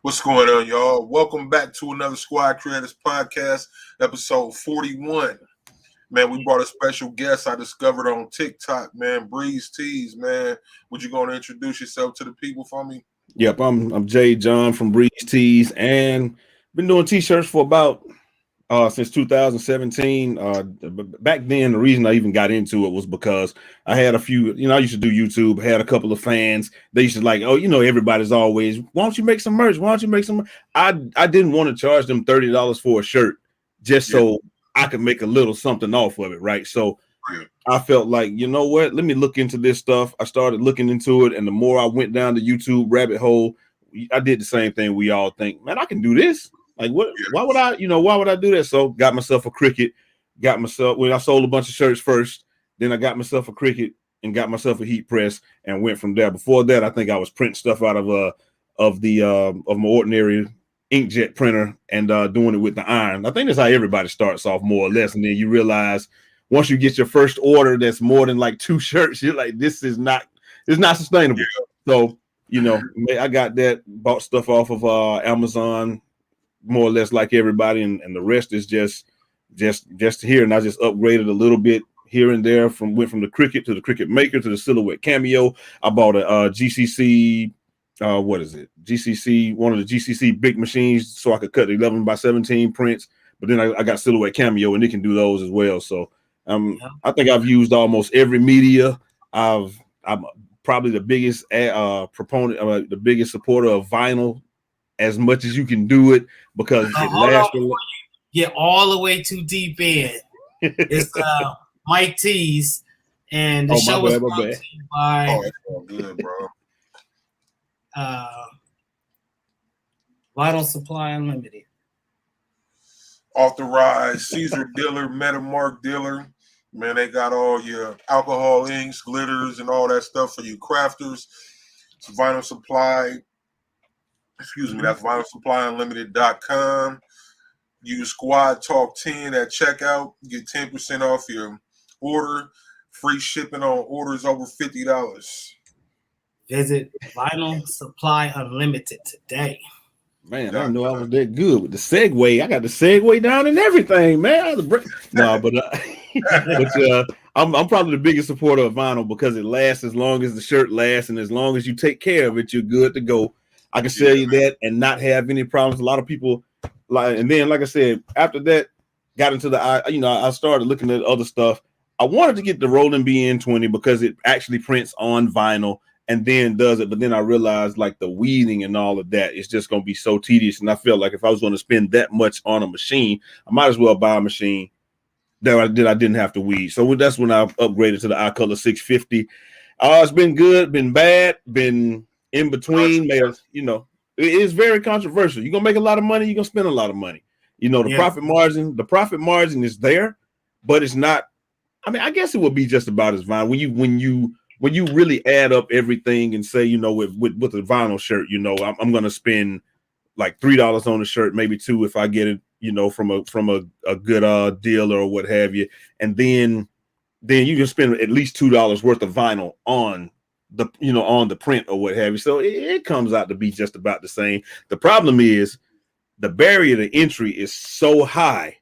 What's going on, y'all? Welcome back to another Squad Creators Podcast, episode 41. Man, we brought a special guest I discovered on TikTok, man, Breeze Tees, man. Would you going to introduce yourself to the people for me? Yep, I'm Jay John from Breeze Tees, and been doing t-shirts for about since 2017. Back then, the reason I even got into it was because I had a few, I used to do YouTube, had a couple of fans. They used to like, oh, everybody's always, why don't you make some merch? Why don't you make some? I didn't want to charge them $30 for a shirt just so I could make a little something off of it, right? So I felt like, you know what? Let me look into this stuff. I started looking into it, and the more I went down the YouTube rabbit hole, I did the same thing we all think. Man, I can do this. Like, what? Why would I? Why would I do that? So, got myself a Cricut. I sold a bunch of shirts first. Then I got myself a Cricut and got myself a heat press and went from there. Before that, I think I was printing stuff out of my ordinary inkjet printer and doing it with the iron. I think that's how everybody starts off, more or less, and then you realize once you get your first order that's more than like 2 shirts, you're like, it's not sustainable. So, I got that, bought stuff off of Amazon, more or less like everybody, and the rest is just here. And I just upgraded a little bit here and there, went from the Cricut to the Cricut Maker to the Silhouette Cameo. I bought a GCC, GCC, one of the GCC big machines, so I could cut 11 by 17 prints. But then I got Silhouette Cameo, and it can do those as well. So I think I've used almost every media. I'm probably the biggest proponent, the biggest supporter of vinyl, as much as you can do it, because it lasts. Get all the way too deep in. It's Mike T's, and the show was brought to you by. It's all good, bro. Vinyl Supply Unlimited. Authorized Caesar dealer, Metamark dealer. Man, they got all your alcohol inks, glitters, and all that stuff for you crafters. It's Vinyl Supply. Excuse me, that's vinylsupplyunlimited.com. Use Squad Talk 10 at checkout. Get 10% off your order. Free shipping on orders over $50. Visit Vinyl Supply Unlimited today. Man, I didn't know I was that good with the segue. I got the segue down and everything, man. I'm probably the biggest supporter of vinyl because it lasts as long as the shirt lasts, and as long as you take care of it, you're good to go. I can sell you that and not have any problems. A lot of people and then, like I said, after that, got into I started looking at other stuff. I wanted to get the Roland BN20 because it actually prints on vinyl and then does it. But then I realized like the weeding and all of that is just going to be so tedious. And I felt like if I was going to spend that much on a machine, I might as well buy a machine that I didn't have to weed. So that's when I upgraded to the iColor 650. It's been good, been bad, been in between. It is very controversial. You're going to make a lot of money, you're going to spend a lot of money. Profit margin is there, but it's not. I mean, I guess it would be just about as vinyl when you really add up everything and say, with a vinyl shirt, I'm going to spend like $3 on the shirt, maybe $2 if I get it, from a good deal or what have you, and then you can spend at least $2 worth of vinyl on the print or what have you. So it comes out to be just about the same. The problem is the barrier to entry is so high.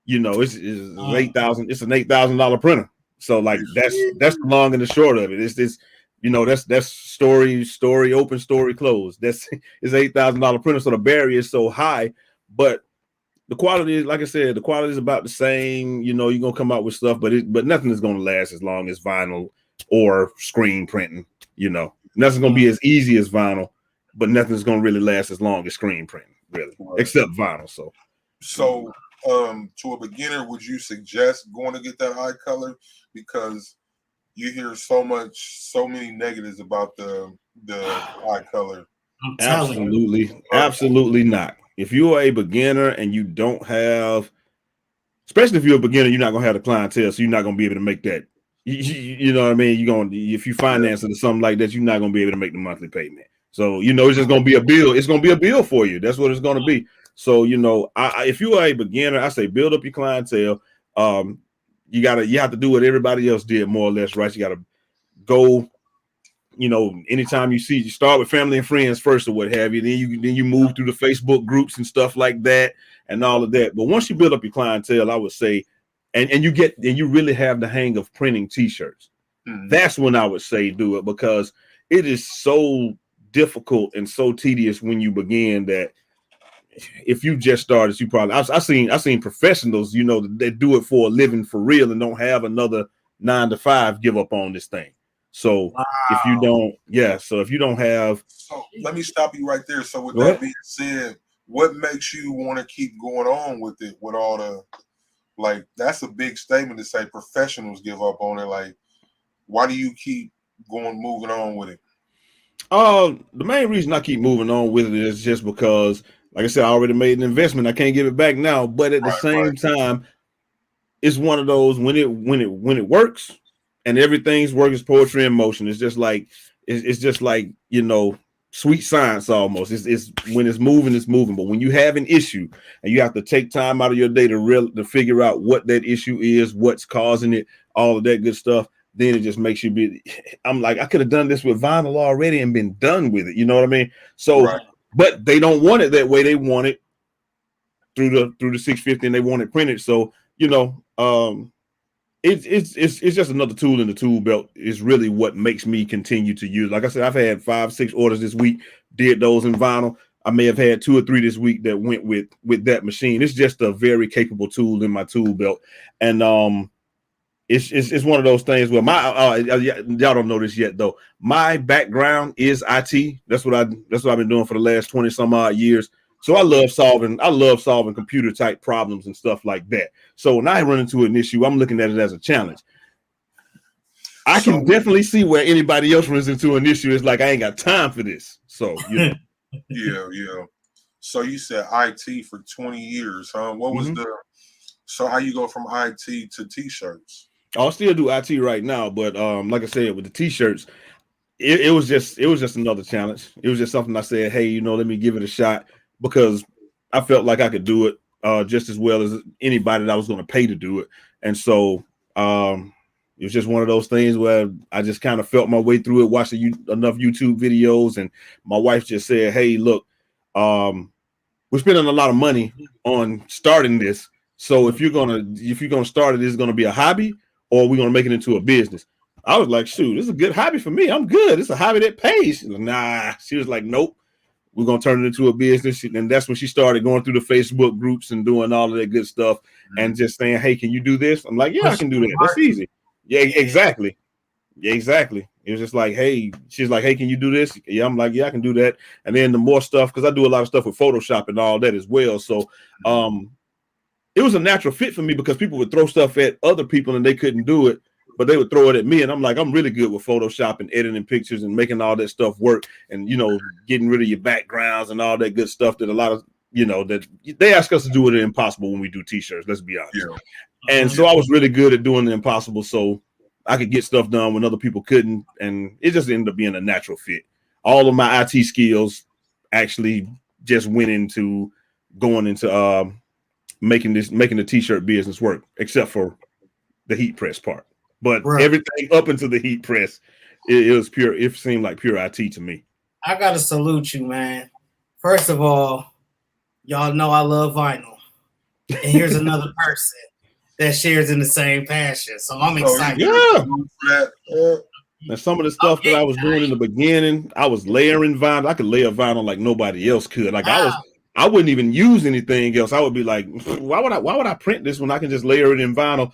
It's $8,000. It's an $8,000 printer. So like that's the long and the short of it. It's this, that's story open, story closed. It's $8,000 printer. So the barrier is so high, but the quality is, like I said, the quality is about the same. You're gonna come out with stuff, but nothing is gonna last as long as vinyl or screen printing. Nothing's gonna be as easy as vinyl, but nothing's gonna really last as long as screen printing, really, except vinyl. So to a beginner, would you suggest going to get that eye color? Because you hear so many negatives about the eye color. Absolutely not. If you are a beginner and you don't have, especially if you're a beginner, you're not gonna have the clientele, so you're not gonna be able to make that. You know what I mean? If you finance it or something like that, you're not gonna be able to make the monthly payment. So it's just gonna be a bill. It's gonna be a bill for you. That's what it's gonna be. So if you are a beginner, I say build up your clientele. You have to do what everybody else did, more or less, right? You got to go you know, anytime you start with family and friends first or what have you, then you move through the Facebook groups and stuff like that and all of that. But once you build up your clientele, I would say, and you really have the hang of printing t-shirts, that's when I would say do it, because it is so difficult and so tedious when you begin that if you just started, you probably I've seen professionals, you know, that do it for a living for real and don't have another 9 to 5 give up on this thing. So if you don't, so if you don't have, so let me stop you right there. So with that being said, what makes you want to keep going on with it with all the, like, that's a big statement to say professionals give up on it. Like, why do you keep moving on with it? The main reason I keep moving on with it is just because, like I said, I already made an investment. I can't give it back now, but at the same time, it's one of those when it works and everything's working, it's poetry in motion. It's just like you know, sweet science almost. It's when it's moving. But when you have an issue and you have to take time out of your day to figure out what that issue is, what's causing it, all of that good stuff, then it just makes you be. I'm like, I could have done this with vinyl already and been done with it. You know what I mean? So, but they don't want it that way. They want it through the 650, and they want it printed. So, you know, it's just another tool in the tool belt. Is really what makes me continue to use. Like I said, I've had 5-6 orders this week. Did those in vinyl. I may have had 2 or 3 this week that went with that machine. It's just a very capable tool in my tool belt, and it's one of those things where my y'all don't know this yet though. My background is IT. That's what I've been doing for the last 20 some odd years. So I love solving computer type problems and stuff like that. So when I run into an issue, I'm looking at it as a challenge. I can definitely see where anybody else runs into an issue. It's like, I ain't got time for this. So, you know. Yeah. So you said IT for 20 years, huh? What was so how you go from IT to t-shirts? I'll still do IT right now, but like I said, with the t-shirts, it was just another challenge. It was just something I said, hey, you know, let me give it a shot, because I felt like I could do it just as well as anybody that I was going to pay to do it. And so it was just one of those things where I just kind of felt my way through it, watched enough YouTube videos, and my wife just said, hey, look, we're spending a lot of money on starting this. So if you're gonna start it, is it gonna be a hobby, or are we gonna make it into a business? I was like, shoot, this is a good hobby for me. I'm good. It's a hobby that pays. She was like, nah. She was like, nope, we're gonna turn it into a business. And that's when she started going through the Facebook groups and doing all of that good stuff, and just saying, hey, can you do this? I'm like, yeah, I can do that. That's easy. Yeah, exactly. Yeah, exactly. It was just like, hey, she's like, hey, can you do this? Yeah, I'm like, yeah, I can do that. And then the more stuff, because I do a lot of stuff with Photoshop and all that as well. So it was a natural fit for me, because people would throw stuff at other people and they couldn't do it, but they would throw it at me. And I'm like, I'm really good with Photoshop and editing pictures and making all that stuff work, and, you know, getting rid of your backgrounds and all that good stuff that a lot of, you know, that they ask us to do it impossible when we do t-shirts, let's be honest. Yeah. And so I was really good at doing the impossible, so I could get stuff done when other people couldn't, and it just ended up being a natural fit. All of my IT skills actually just went into going into making the t-shirt business work, except for the heat press part. But everything up into the heat press, it was pure. It seemed like pure IT to me. I gotta salute you, man. First of all, y'all know I love vinyl, and here's another person that shares in the same passion. So I'm excited. And some of the stuff that I was doing in the beginning, I was layering vinyl. I could layer vinyl like nobody else could. Like I wouldn't even use anything else. I would be like, why would I print this when I can just layer it in vinyl?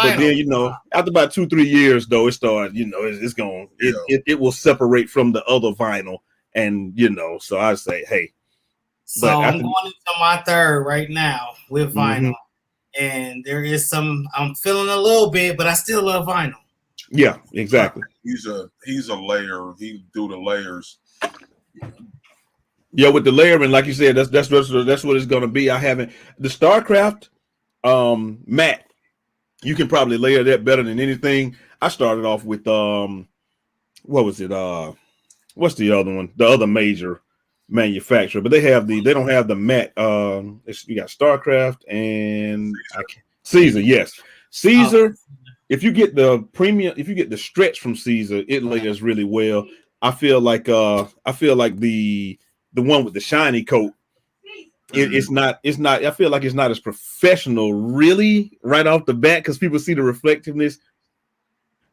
But then, you know, after about 2-3 years though, it started, you know, it will separate from the other vinyl. And, you know, so I say, hey. So I'm going into my third right now with vinyl. And there is I'm feeling a little bit, but I still love vinyl. Yeah, exactly. He's a layer. He do the layers. Yeah, with the layering, like you said, that's what it's gonna be. I haven't the StarCraft mat. You can probably layer that better than anything. I started off with what was it? What's the other one? The other major manufacturer, but they don't have the mat. You got StarCraft and Caesar. Yes, Caesar. If you get the premium, if you get the stretch from Caesar, it layers really well. I feel like the one with the shiny coat. It's not. I feel like it's not as professional, really, right off the bat, because people see the reflectiveness.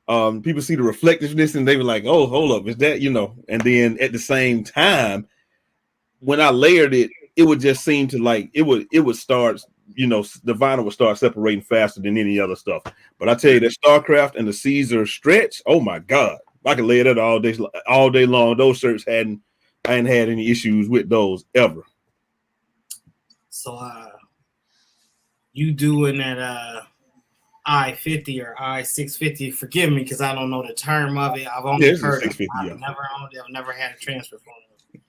People see the reflectiveness, and they were like, "Oh, hold up, is that?" And then at the same time, when I layered it, it would just seem to like it would start. The vinyl would start separating faster than any other stuff. But I tell you, that Starcraft and the Caesar stretch, oh my god, I could lay it all day long. Those shirts I hadn't had any issues with those ever. So you doing that I-50 or I-650? Forgive me because I don't know the term of it. I've only heard it. I've never had a transfer from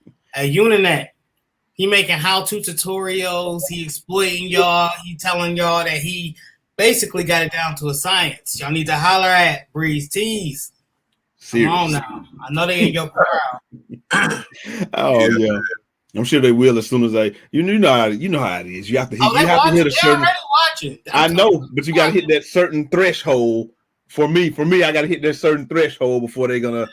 him. At Uninet, he making how-to tutorials. He exploiting y'all. He telling y'all that he basically got it down to a science. Y'all need to holler at Breeze Tees. Come on now. I know they in your crowd. Oh yeah. I'm sure they will as soon as you know how it is. You have to hit. You have to hit a certain. They're already watching. I know, but you got to hit that certain threshold. For me, I got to hit that certain threshold before they'll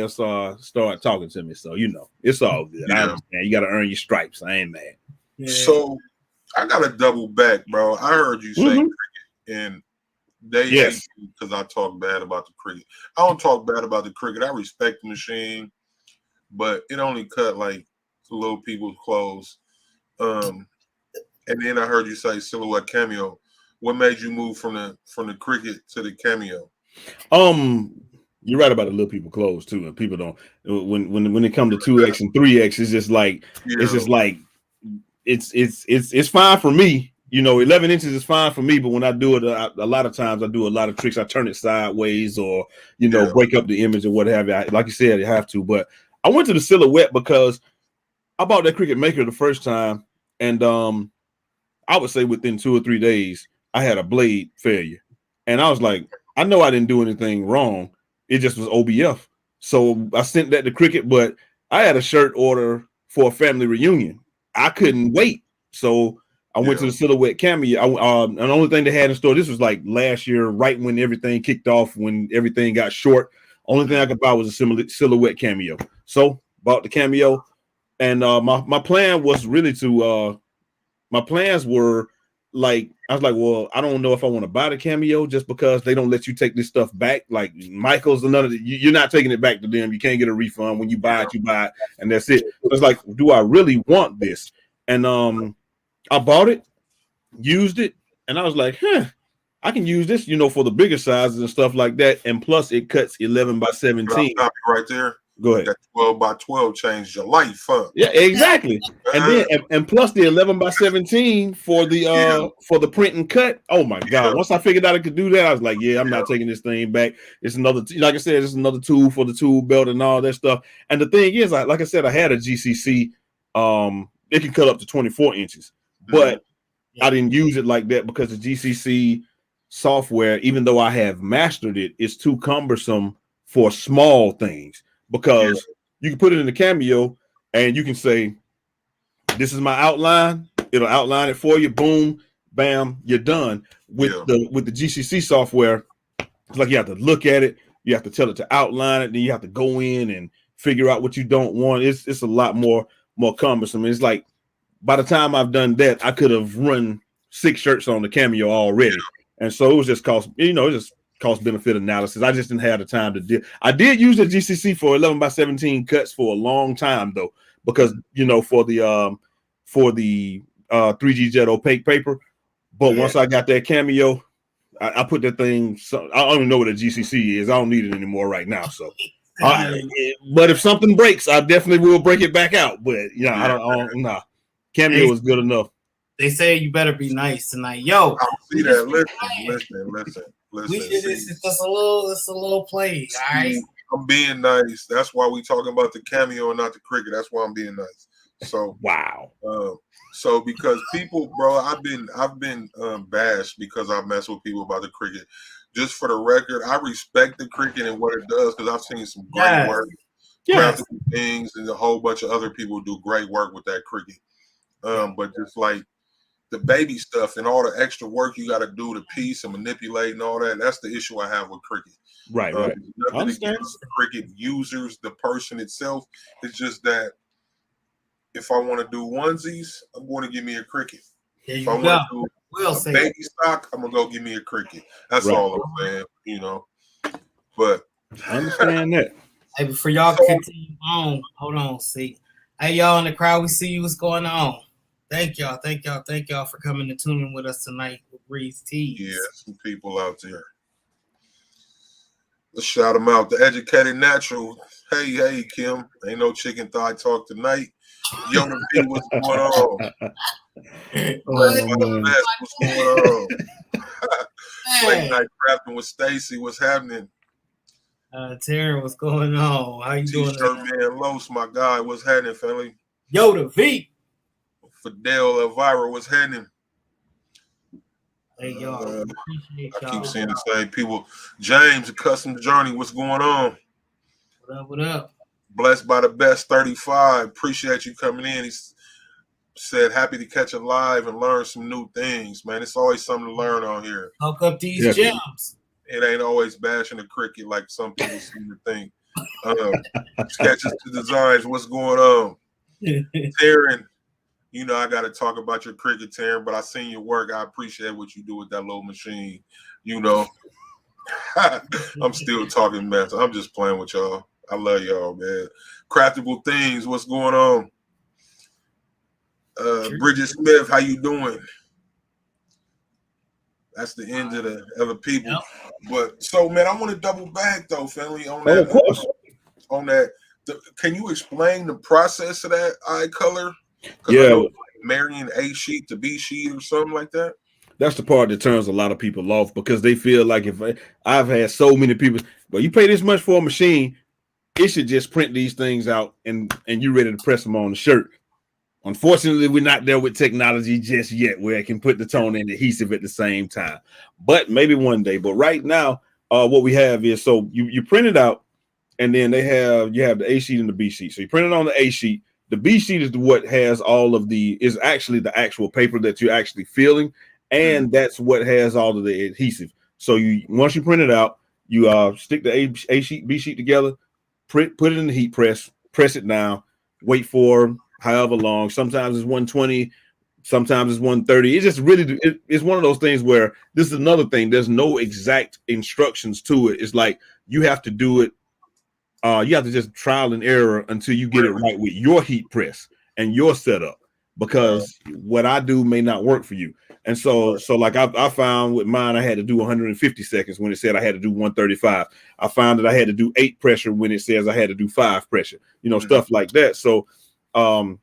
start talking to me. So it's all good. I understand. You got to earn your stripes. I ain't mad. Yeah. So I got to double back, bro. I heard you say cricket, and they hate you because I talk bad about the cricket. I don't talk bad about the cricket. I respect the machine, but it only cut like little people's clothes. And then I heard you say silhouette cameo. What made you move from the cricket to the cameo? You're right about the little people clothes too, and people don't. When it comes to 2X and 3X, it's just like it's fine for me. 11 inches is fine for me, but when I do it, a lot of times I do a lot of tricks. I turn it sideways or break up the image or what have you. Like you said, you have to. But I went to the silhouette because I bought that Cricut Maker the first time, and I would say within 2 or 3 days, I had a blade failure. And I was like, I know I didn't do anything wrong. It just was OBF. So I sent that to Cricut, but I had a shirt order for a family reunion. I couldn't wait. So I went to the silhouette cameo. And the only thing they had in store, this was like last year, right when everything kicked off, when everything got short. Only thing I could buy was a silhouette cameo. So bought the cameo. And my plan was really my plans were like, I was like, well, I don't know if I want to buy the cameo just because they don't let you take this stuff back. Like Michael's and none of you're not taking it back to them. You can't get a refund. When you buy it, and that's it. So it's like, do I really want this? And I bought it, used it, and I was like, I can use this, for the bigger sizes and stuff like that. And plus it cuts 11 by 17. Right there. Go ahead. That 12 by 12 changed your life, huh? Yeah, exactly. And plus the 11 by 17 for the print and cut. Oh my God! Once I figured out I could do that, I was like, I'm not taking this thing back. It's another, like I said, it's another tool for the tool belt and all that stuff. And the thing is, like I said, I had a GCC. It can cut up to 24 inches, but I didn't use it like that because the GCC software, even though I have mastered it, is too cumbersome for small things. Because you can put it in the cameo and you can say, this is my outline. It'll outline it for you. Boom, bam, you're done. With the GCC software, it's like you have to look at it. You have to tell it to outline it. Then you have to go in and figure out what you don't want. It's a lot more cumbersome. It's like by the time I've done that, I could have run 6 shirts on the cameo already. And so it was just cost benefit analysis. I just didn't have the time to do. I did use the GCC for 11 by 17 cuts for a long time though, because for the 3G Jet opaque paper. But once I got that cameo, I put that thing. I don't even know what a GCC is. I don't need it anymore right now. So, but if something breaks, I definitely will break it back out. But I don't. Nah, cameo is good enough. They say you better be nice tonight, yo. I see that. Listen. It's just a little play, all right? I'm being nice. That's why we talking about the cameo and not the cricket. That's why I'm being nice. So wow. So because people, bro, I've been bashed because I mess with people about the cricket. Just for the record, I respect the cricket and what it does because I've seen some great work, graphical things, and a whole bunch of other people do great work with that cricket. But just like the baby stuff and all the extra work you got to do to piece and manipulate and all that. That's the issue I have with cricket. Right. I Nothing understand. against Cricut users, the person itself. It's just that if I want to do onesies, I'm going to give me a Cricut. There If you I go. want to do We'll a say baby stock, I'm gonna go give me a Cricut. That's Right. all I'm saying, you know. But I understand that. Hey, before y'all So- continue on, hold on, see. Hey, y'all in the crowd, we see you. What's going on? Thank y'all for coming and tuning with us tonight with Breeze Tees. yeah, some people out there. Let's shout them out. The Educated Natural. Hey, Kim. Ain't no chicken thigh talk tonight. Yoda B, what's going on? What's going on? Late night crafting with Stacy. What's happening? Taryn, what's going on? How you doing? T-shirt man Los, my guy. What's happening, family? Yoda V. Fidel Elvira, what's happening? Hey, y'all. Appreciate I y'all. keep seeing the same people. James, Custom Journey, what's going on? What up? Blessed by the best 35. Appreciate you coming in. He said, happy to catch it live and learn some new things, man. It's always something to learn on here. Hook up these gems. It ain't always bashing the Cricut like some people seem to think. Sketches to designs, what's going on? Taryn, you know I got to talk about your Cricut, Taryn, but I seen your work. I appreciate what you do with that little machine. You know, I'm still talking mess. I'm just playing with y'all. I love y'all, man. Craftable Things, what's going on? Bridget Smith, how you doing? That's the end of the other people. Yep. But so, man, I want to double back though, family, on that. Of course. On that, can you explain the process of that eye color? Yeah, like marrying A sheet to B sheet or something like that. That's the part that turns a lot of people off because they feel like if I've had so many people, but you pay this much for a machine, it should just print these things out and you're ready to press them on the shirt. Unfortunately, we're not there with technology just yet where it can put the tone and adhesive at the same time. But maybe one day. But right now, what we have is so you print it out, and then you have the A sheet and the B sheet. So you print it on the A sheet. The B sheet is what has is actually the actual paper that you're actually feeling, and that's what has all of the adhesive. So once you print it out, you stick the A sheet, B sheet together, put it in the heat press it down, wait for however long. Sometimes it's 120, sometimes it's 130. It's just really it's one of those things where this is another thing. There's no exact instructions to it. It's like you have to do it. You have to just trial and error until you get it right with your heat press and your setup, because what I do may not work for you. And so like I found with mine, I had to do 150 seconds when it said I had to do 135. I found that I had to do 8 pressure when it says I had to do 5 pressure, stuff like that. So a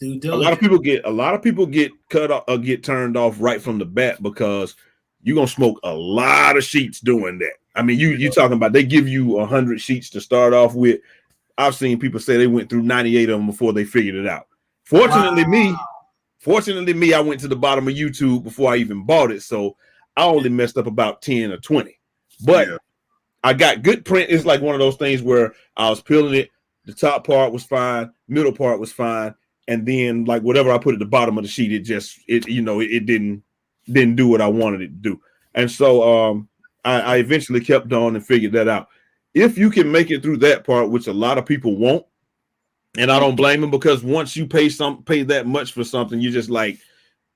lot of people get cut off or get turned off right from the bat because you're gonna smoke a lot of sheets doing that. I mean, you talking about they give you 100 sheets to start off with. I've seen people say they went through 98 of them before they figured it out. Fortunately, me, I went to the bottom of YouTube before I even bought it, so I only messed up about 10 or 20. But I got good print. It's like one of those things where I was peeling it. The top part was fine, middle part was fine, and then like whatever I put at the bottom of the sheet, it didn't do what I wanted it to do. And so I eventually kept on and figured that out. If you can make it through that part, which a lot of people won't, and I don't blame them, because once you pay that much for something, you're just like,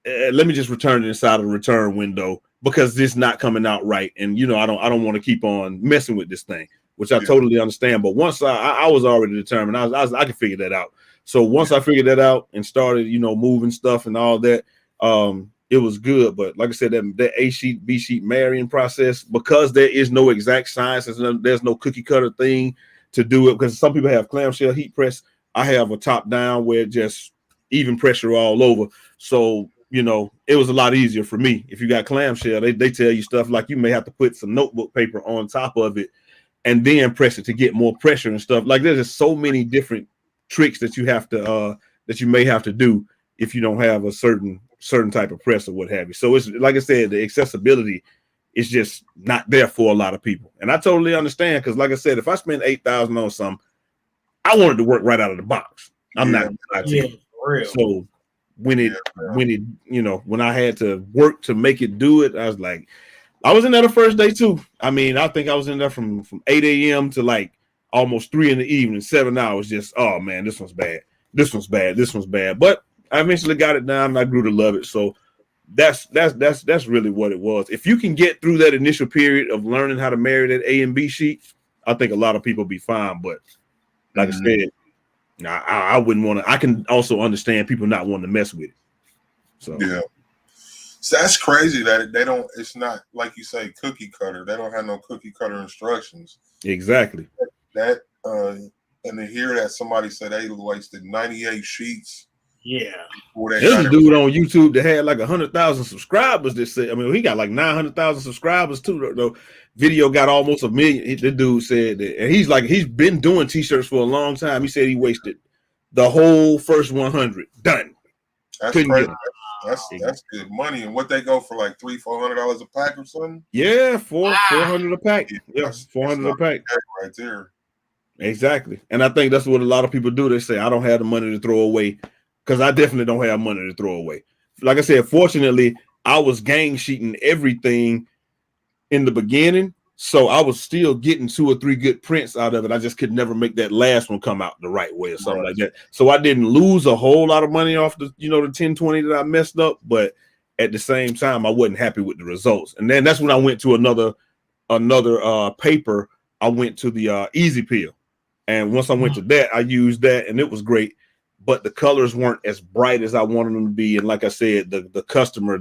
let me just return it inside of the return window because this not coming out right. And I don't want to keep on messing with this thing, which I totally understand. But once I was already determined, I could figure that out. So once I figured that out and started, moving stuff and all that, it was good. But like I said, that A sheet, B sheet marrying process, because there is no exact science, there's no cookie cutter thing to do it, because some people have clamshell heat press. I have a top down where just even pressure all over. So, it was a lot easier for me. If you got clamshell, they tell you stuff like you may have to put some notebook paper on top of it and then press it to get more pressure and stuff. Like there's just so many different tricks that you have to that you may have to do if you don't have a certain type of press or what have you. So it's like I said, the accessibility is just not there for a lot of people. And I totally understand, because like I said, if I spend $8,000 on something, I wanted to work right out of the box. I'm not gonna lie to you. Real. So when I had to work to make it do it, I was like, I was in there the first day too. I mean, I think I was in there from 8 a.m. to like almost 3 in the evening, 7 hours. Just, oh man, this one's bad. This one's bad. This one's bad. But I eventually got it down and I grew to love it. So that's really what it was. If you can get through that initial period of learning how to marry that A and B sheet, I think a lot of people be fine. But like I said, I wouldn't want to. I can also understand people not wanting to mess with it. So yeah. So that's crazy that they don't. It's not like you say cookie cutter. They don't have no cookie cutter instructions. Exactly. That and to hear that somebody said they wasted 98 sheets. Yeah. There's a dude on YouTube that had like 100,000 subscribers. That said, I mean, he got like 900,000 subscribers too. The video got almost 1 million. The dude said that, and he's been doing t-shirts for a long time. He said he wasted the whole first 100. Done. That's crazy. That's good money. And what they go for, like $300-$400 a pack or something? Yeah, 400 a pack. Yeah, 400 a pack. Right there. Exactly. And I think that's what a lot of people do. They say, I don't have the money to throw away, because I definitely don't have money to throw away. Like I said, fortunately, I was gang sheeting everything in the beginning, so I was still getting 2 or 3 good prints out of it. I just could never make that last one come out the right way or something like that. So I didn't lose a whole lot of money off the 1020 that I messed up, but at the same time, I wasn't happy with the results. And then that's when I went to another paper. I went to the Easy Peel, and once I went to that, I used that, and it was great. But the colors weren't as bright as I wanted them to be, and like I said, the customer,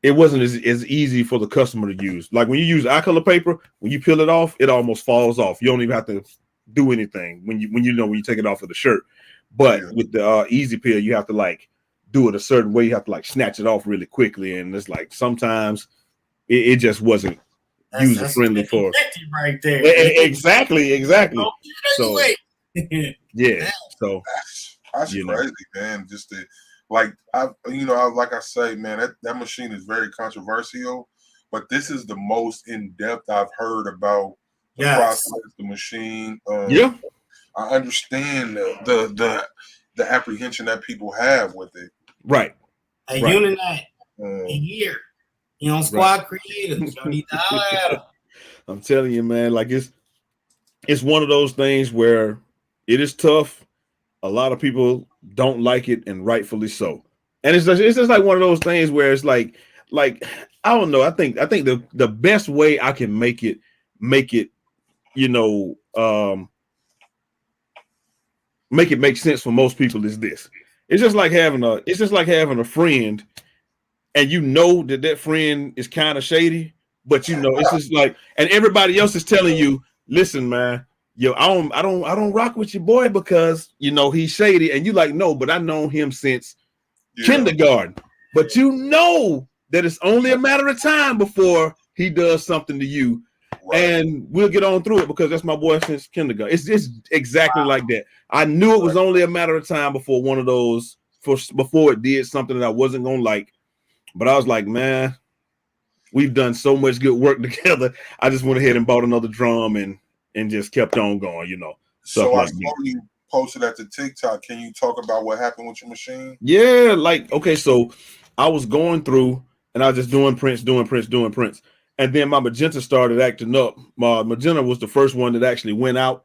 it wasn't as easy for the customer to use. Like when you use eye color paper, when you peel it off, it almost falls off. You don't even have to do anything when you take it off of the shirt. But with the Easy Peel, you have to like do it a certain way. You have to like snatch it off really quickly, and it's like sometimes it just wasn't user friendly for right there. Exactly. So yeah, so that's crazy, man. Just to like like I say, man, that machine is very controversial, but this is the most in depth I've heard about the process, the machine. I understand the apprehension that people have with it. Right. A unit a year. Squad creators. You need to holler at them. I'm telling you, man, like it's one of those things where it is tough. A lot of people don't like it, and rightfully so. And it's just like one of those things where it's like I don't know. I think the best way I can make it make sense for most people is this. It's just like having a friend, and that friend is kind of shady, but it's just like, and everybody else is telling you, listen, man, I don't rock with your boy because he's shady, and you like, no, but I know him since kindergarten. But that it's only a matter of time before he does something to you, and we'll get on through it because that's my boy since kindergarten. It's just exactly like that. I knew it was only a matter of time before one of those, before it did something that I wasn't gonna like. But I was like, man, we've done so much good work together. I just went ahead and bought another drum and just kept on going, So I saw you posted at the TikTok. Can you talk about what happened with your machine? Yeah, okay, so I was going through and I was just doing prints. And then my magenta started acting up. My magenta was the first one that actually went out.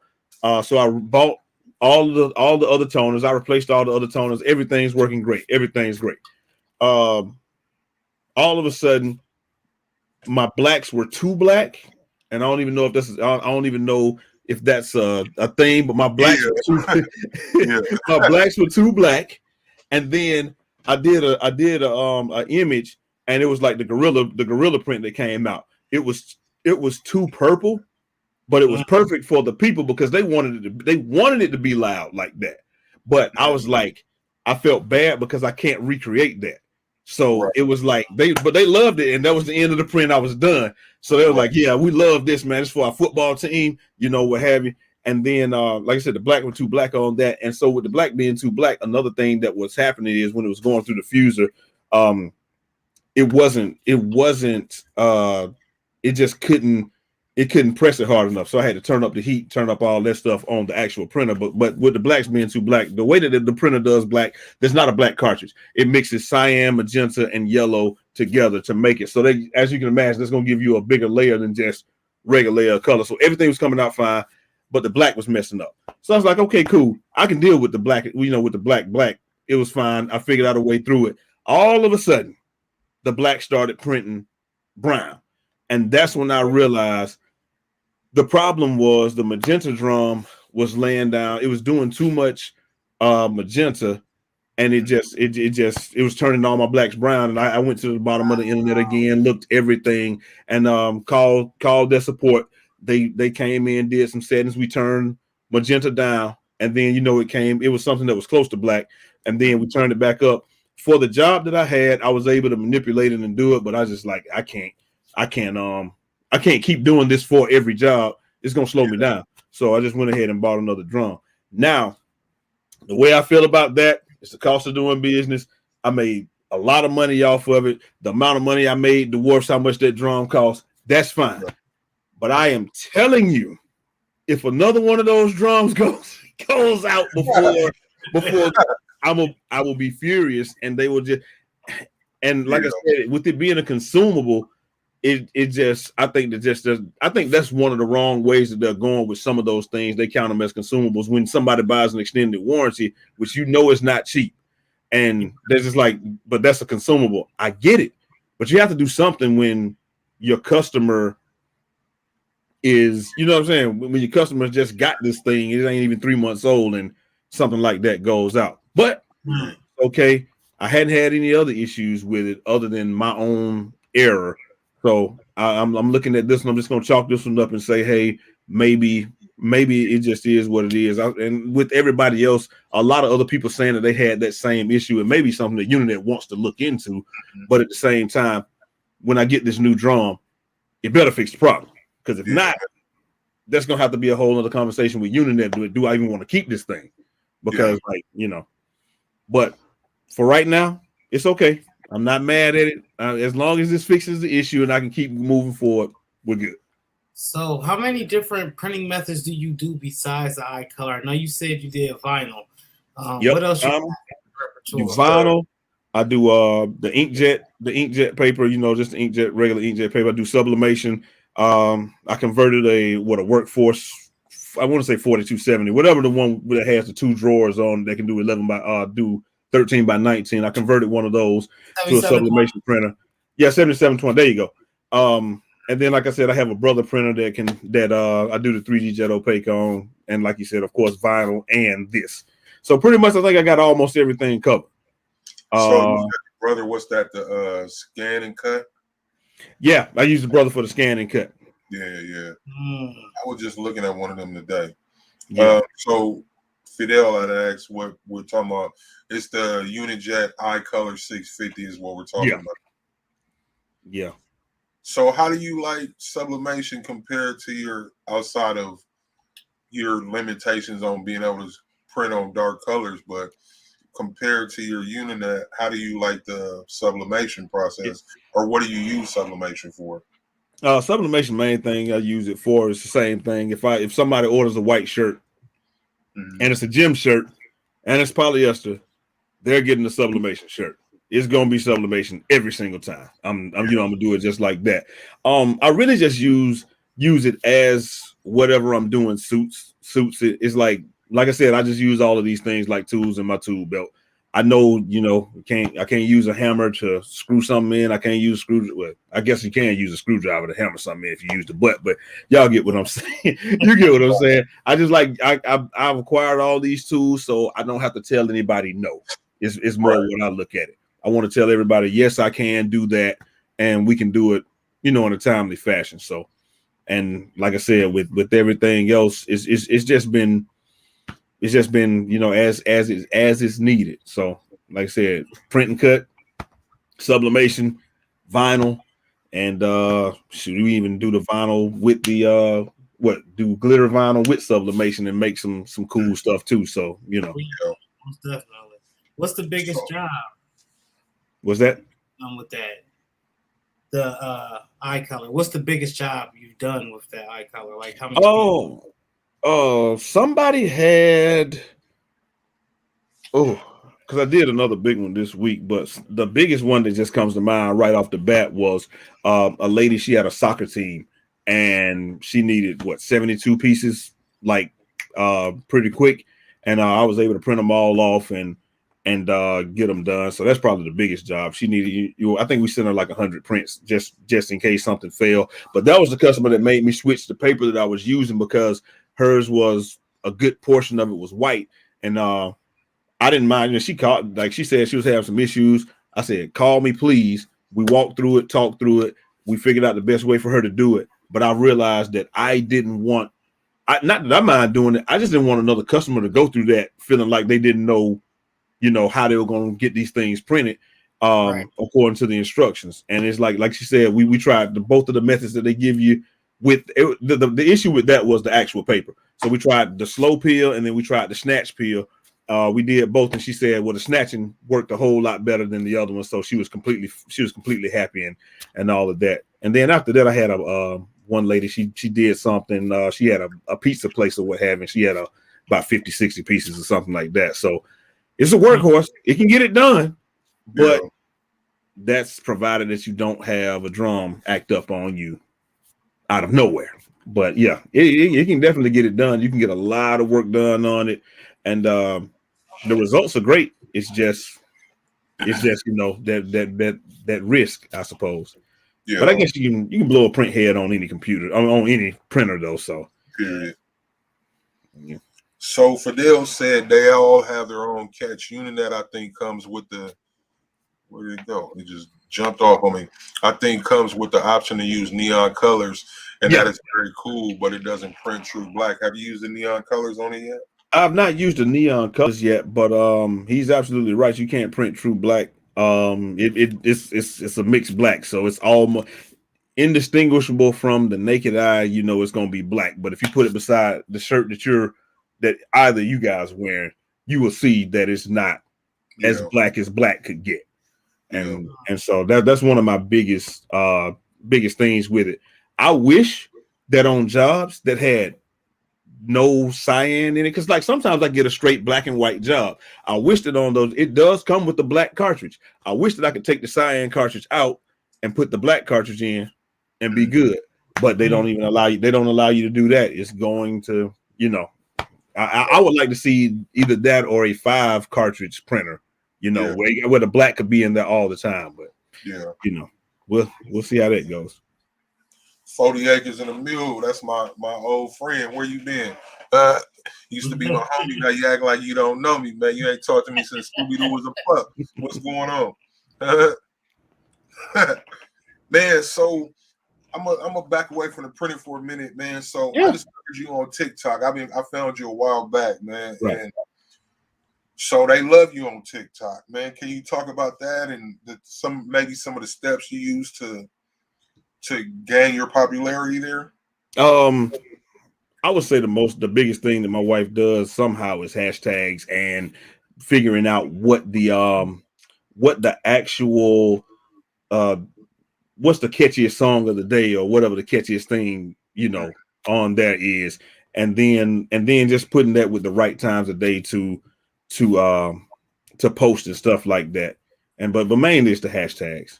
So I bought all the other toners. I replaced all the other toners. Everything's working great. Everything's great. All of a sudden, my blacks were too black, and I don't even know if that's a thing. But my blacks my blacks were too black, and then I did a image, and it was like the gorilla print that came out. It was too purple, but it was perfect for the people because they wanted it to be loud like that. But I was like, I felt bad because I can't recreate that. So it was like they loved it, and that was the end of the print. I was done. So they were like, yeah, we love this, man. It's for our football team, what have you. And then, like I said, the black were too black on that. And so with the black being too black, another thing that was happening is when it was going through the fuser, it just couldn't it couldn't press it hard enough. So I had to turn up the heat, turn up all that stuff on the actual printer. But with the blacks being too black, the way that the printer does black, there's not a black cartridge. It mixes cyan, magenta, and yellow together to make it. So they, as you can imagine, that's going to give you a bigger layer than just regular layer of color. So everything was coming out fine, but the black was messing up. So I was like, okay, cool. I can deal with the black, with the black. It was fine. I figured out a way through it. All of a sudden, the black started printing brown. And that's when I realized the problem was the magenta drum was laying down. It was doing too much magenta, and it was turning all my blacks brown. And I went to the bottom of the internet again, looked everything, and called their support. They came in, did some settings. We turned magenta down, and then it was something that was close to black, and then we turned it back up. For the job that I had, I was able to manipulate it and do it, but I just like I can't keep doing this for every job. It's gonna slow me down. So I just went ahead and bought another drum. Now, the way I feel about that, it's the cost of doing business. I made a lot of money off of it. The amount of money I made dwarfs how much that drum cost. That's fine. But I am telling you, if another one of those drums goes out before I will be furious, and they will just, and like I said, with it being a consumable, I think that's one of the wrong ways that they're going with some of those things. They count them as consumables when somebody buys an extended warranty, which is not cheap, and they're just like, but that's a consumable. I get it, but you have to do something when your customer is, what I'm saying, when your customer just got this thing, it ain't even 3 months old, and something like that goes out. But okay, I hadn't had any other issues with it other than my own error. So I'm looking at this, and I'm just gonna chalk this one up and say, hey, maybe it just is what it is. And with everybody else, a lot of other people saying that they had that same issue, and maybe something that Uninet wants to look into. But at the same time, when I get this new drum, it better fix the problem, because if not, that's gonna have to be a whole other conversation with Uninet. Do I even want to keep this thing? Because but for right now, it's okay. I'm not mad at it. As long as this fixes the issue and I can keep moving forward, we're good. So how many different printing methods do you do besides the eye color? I know you said you did vinyl. What else? Do vinyl. I do the inkjet paper, just the inkjet, regular inkjet paper. I do sublimation. I converted a workforce, I want to say 4270, whatever, the one that has the 2 drawers on that can do 13 by 19. I converted one of those to a sublimation printer. Yeah, 7720. There you go. And then, like I said, I have a brother printer that I do the 3D jet opaque on, and like you said, of course, vinyl and this. So pretty much, I think I got almost everything covered. So, brother, what's that? The scan and cut? Yeah, I use the brother for the scan and cut. Yeah. I was just looking at one of them today. Yeah. So Fidel had asked what we're talking about. It's the Unijet iColor 650 is what we're talking about. Yeah. So how do you like sublimation compared to your, outside of your limitations on being able to print on dark colors, but compared to your Uninet, how do you like the sublimation process, or what do you use sublimation for? Sublimation, main thing I use it for is the same thing. If somebody orders a white shirt and it's a gym shirt and it's polyester, they're getting the sublimation shirt. It's gonna be sublimation every single time. I'm gonna do it just like that. I really just use it as whatever I'm doing suits it. It's like I said, I just use all of these things like tools in my tool belt. I know, I can't use a hammer to screw something in. I can't use a screwdriver. Well, I guess you can use a screwdriver to hammer something in if you use the butt, but y'all get what I'm saying. You get what I'm saying. I just I've acquired all these tools, so I don't have to tell anybody no. It's more when I look at it. I want to tell everybody, yes, I can do that, and we can do it, in a timely fashion. So, and like I said, with everything else, it's just been as it's needed. So like I said, print and cut, sublimation, vinyl, and should we even do the vinyl with the do glitter vinyl with sublimation and make some cool stuff too. So most definitely. What's the biggest job? What's that? With that, the eye color? What's the biggest job you've done with that eye color? Like how much? Somebody had because I did another big one this week, but the biggest one that just comes to mind right off the bat was a lady. She had a soccer team and she needed 72 pieces, like pretty quick, and I was able to print them all off and get them done. So that's probably the biggest job. She needed I think we sent her like 100 prints just in case something failed. But that was the customer that made me switch the paper that I was using, because hers was a good portion of it was white, and I didn't mind. She called, like she said she was having some issues. I said, call me, please. We walked through it, talked through it. We figured out the best way for her to do it. But I realized that I didn't want, not that I mind doing it, I just didn't want another customer to go through that feeling like they didn't know, how they were going to get these things printed according to the instructions. And it's like she said, we tried both of the methods that they give you. With it, the issue with that was the actual paper. So we tried the slow peel and then we tried the snatch peel. We did both, and she said, well, the snatching worked a whole lot better than the other one. So she was completely happy and all of that. And then after that, I had one lady, she did something. She had a pizza place or what have you. She had about 50, 60 pieces or something like that. So it's a workhorse. It can get it done, but that's provided that you don't have a drum act up on you out of nowhere. But yeah, it can definitely get it done. You can get a lot of work done on it, and the results are great. It's just that risk, I suppose. Yeah. But I guess you can blow a print head on any computer, on any printer though. So period. Yeah. So Fidel said they all have their own catch unit that I think comes with the, where did it go? It just jumped off on me. I think comes with the option to use neon colors, and that is very cool, but it doesn't print true black. Have you used the neon colors on it yet? I've not used the neon colors yet, but he's absolutely right. You can't print true black. It's a mixed black, so it's almost indistinguishable from the naked eye. It's going to be black, but if you put it beside the shirt that either you guys wearing, you will see that it's not as black as black could get. And so that's one of my biggest things with it. I wish that on jobs that had no cyan in it, because like sometimes I get a straight black and white job. I wish that on those, it does come with the black cartridge. I wish that I could take the cyan cartridge out and put the black cartridge in and be good, but they don't even allow you. They don't allow you to do that. It's going to, I would like to see either that or a 5 cartridge printer, where the black could be in there all the time. But we'll see how that goes. 40 acres and a mule. That's my old friend. Where you been? Used to be my homie. Now you act like you don't know me, man. You ain't talked to me since Scooby-Doo was a pup. What's going on? Man, so I'm a back away from the printing for a minute, man. So I discovered you on TikTok. I found you a while back, man. Right. And so they love you on TikTok, man. Can you talk about that and some of the steps you use to gain your popularity there? I would say the biggest thing that my wife does somehow is hashtags and figuring out what the actual what's the catchiest song of the day or whatever the catchiest thing on there is, and then just putting that with the right times of day to post and stuff like that. But mainly it's the hashtags.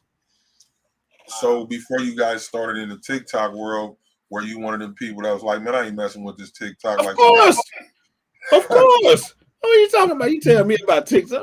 So before you guys started in the TikTok world, were you one of them people that was like, man, I ain't messing with this TikTok? Of course. Of course. What are you talking about? You tell me about TikTok.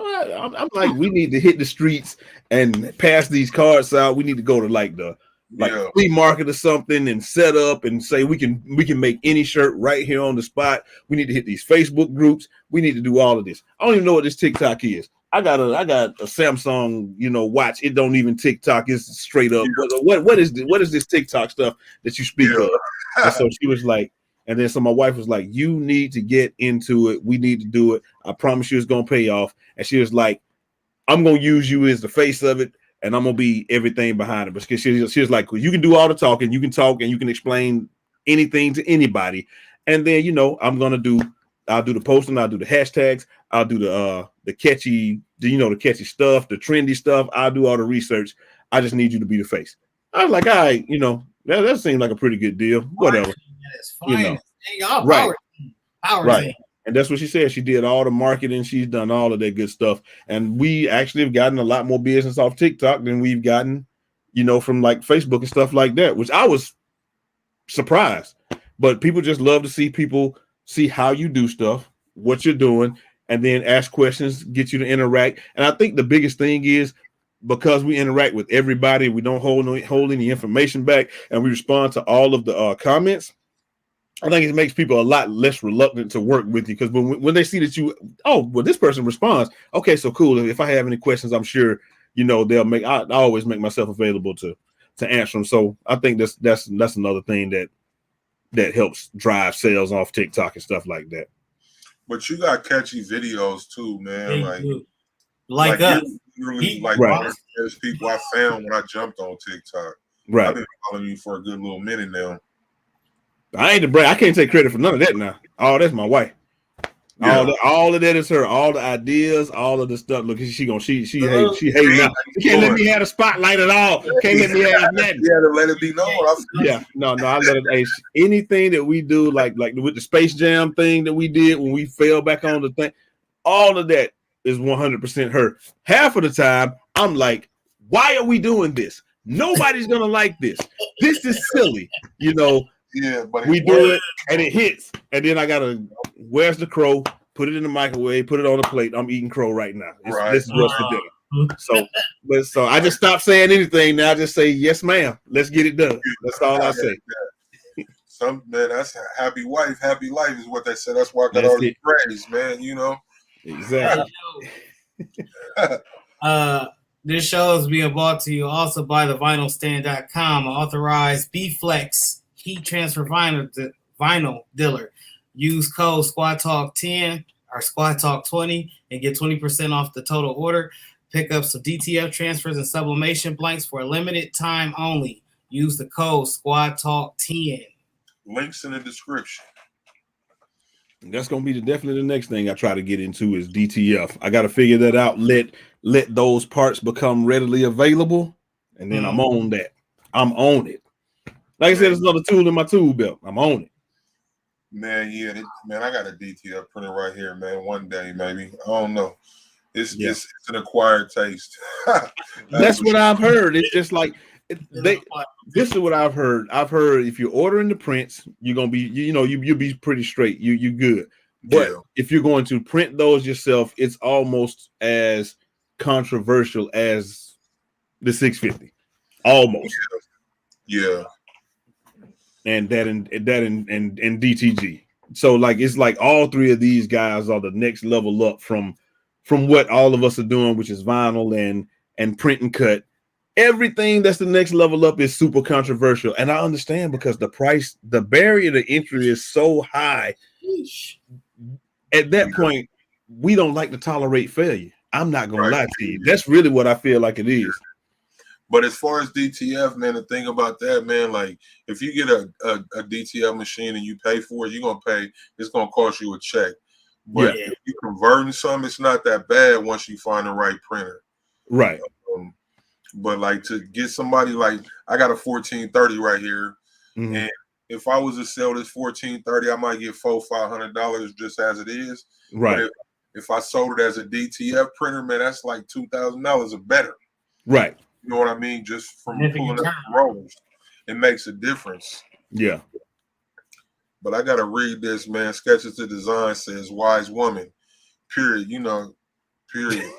I'm like, we need to hit the streets and pass these cards out. We need to go to like flea market or something and set up and say we can make any shirt right here on the spot. We need to hit these Facebook groups. We need to do all of this. I don't even know what this TikTok is. I got a Samsung, watch. It don't even TikTok. It's straight up. What is this TikTok stuff that you speak of? And so she was like, and then so my wife was like, you need to get into it. We need to do it. I promise you it's gonna pay off. And she was like, I'm gonna use you as the face of it, and I'm gonna be everything behind it. But she was like, well, you can do all the talking, you can talk, and you can explain anything to anybody. And then I'll do the posting, I'll do the hashtags, I'll do the catchy, the catchy stuff, the trendy stuff. I'll do all the research. I just need you to be the face. I was like, all right, that seemed like a pretty good deal. Whatever, Y'all right, power right. team. And that's what she said. She did all the marketing. She's done all of that good stuff. And we actually have gotten a lot more business off TikTok than we've gotten, from like Facebook and stuff like that, which I was surprised. But people just love to see how you do stuff, what you're doing, and then ask questions, get you to interact. And I think the biggest thing is because we interact with everybody, we don't hold any information back, and we respond to all of the comments. I think it makes people a lot less reluctant to work with you because when they see that this person responds, okay, so cool. If I have any questions, I'm sure they'll I always make myself available to answer them. So I think that's another thing that helps drive sales off TikTok and stuff like that. But you got catchy videos too, man. Like us. Really like one of the first people I found when I jumped on TikTok. Right. I've been following you for a good little minute now. I ain't the brand. I can't take credit for none of that now. Oh, that's my wife. Yeah. All of that is her. All the ideas, all of the stuff. Look, she hating now. She can't let me have a spotlight at all. Can't let me have nothing. You had to let it be known. Yeah, no. I let it. Hey, anything that we do, like with the Space Jam thing that we did when we fell back on the thing, all of that is 100% her. Half of the time, I'm like, why are we doing this? Nobody's gonna like this. This is silly, Yeah, but we do it and it hits, and then I gotta. Where's the crow? Put it in the microwave. Put it on the plate. I'm eating crow right now. This is what's for dinner. So I just stopped saying anything now. I just say yes, ma'am. Let's get it done. That's all I say. That's a happy wife, happy life is what they say. That's why I got all the praise, man. Exactly. This show is being brought to you also by the vinylstand.com, authorized BFlex heat transfer vinyl dealer. Use code SquadTalk10 or SquadTalk20 and get 20% off the total order. Pick up some DTF transfers and sublimation blanks for a limited time only. Use the code SquadTalk10. Links in the description. That's gonna be definitely the next thing I try to get into is DTF. I got to figure that out. Let those parts become readily available, and then I'm on that. I'm on it. Like I said, it's another tool in my tool belt. I'm on it. Man, I got a DTF printer right here, man. One day, maybe. I don't know. It's an acquired taste. That's what I've heard. It's just like this is what I've heard. I've heard if you're ordering the prints, you're gonna be, you'll be pretty straight. You good. But if you're going to print those yourself, it's almost as controversial as the 650. Almost. Yeah. And that and DTG. So it's like all three of these guys are the next level up from what all of us are doing, which is vinyl and print and cut. Everything that's the next level up is super controversial. And I understand because the barrier to entry is so high. At that point, we don't like to tolerate failure. I'm not going to lie to you. That's really what I feel like it is. But as far as DTF, man, the thing about that, man, like if you get a DTF machine and you pay for it, you're going to pay. It's going to cost you a check. But if you're converting some, it's not that bad once you find the right printer. Right. But like to get somebody like I got a 1430 right here, and if I was to sell this 1430, I might get $400-500 just as it is. Right. But if I sold it as a DTF printer, man, that's like $2,000 or better. Right. You know what I mean? Just from pulling up the rolls, it makes a difference. Yeah. But I gotta read this, man. Sketches to Design says, "Wise woman." Period. Period.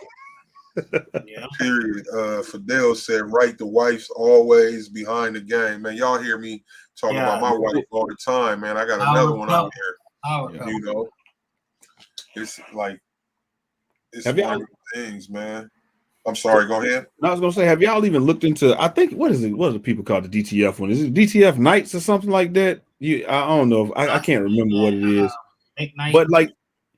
Period. Fidel said, right, the wife's always behind the game. Man, y'all hear me talking about my wife all the time, man. I got another one out here. It's like it's one of the things, man. I'm sorry, go ahead. I was gonna say, have y'all even looked into I think what do people call the DTF one? Is it DTF Nights or something like that? I don't know. I can't remember what it is. But like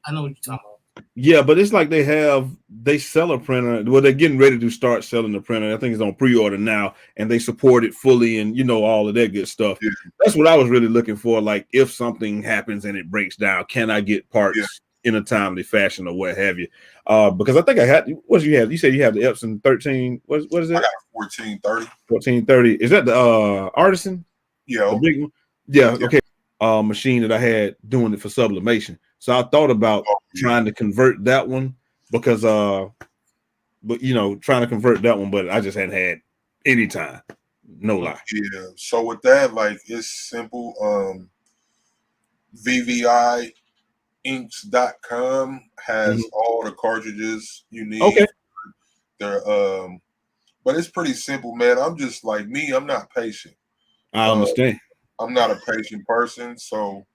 I know what you're talking about. Yeah, but it's like they sell a printer. Well, they're getting ready to start selling the printer. I think it's on pre-order now, and they support it fully and all of that good stuff. Yeah. That's what I was really looking for. Like if something happens and it breaks down, can I get parts in a timely fashion or what have you. Because I think I had what you have. You said you have the Epson 13. What is it? I got 1430. 1430. Is that the Artisan? Yeah. The big one? Yeah. Okay. Machine that I had doing it for sublimation. So I thought about trying to convert that one because but trying to convert that one, but I just hadn't had any time. No lie. Yeah. So with that, it's simple. VVIinks.com has all the cartridges you need. Okay. They're but it's pretty simple, man. I'm just like me, I'm not patient. I understand. I'm not a patient person, so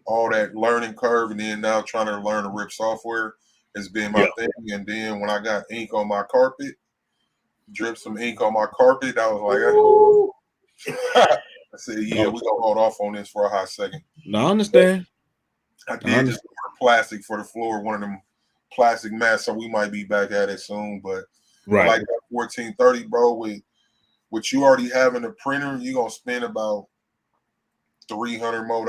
all that learning curve and then now trying to learn to rip software has been my thing. And then when I got ink on my carpet, dripped some ink on my carpet, I was like, I said, yeah, we're gonna hold off on this for a hot second. No, I understand. I did just order plastic for the floor, one of them plastic mats, so we might be back at it soon. But right, like that 1430, bro, with what you already have in the printer, you're gonna spend about $300 more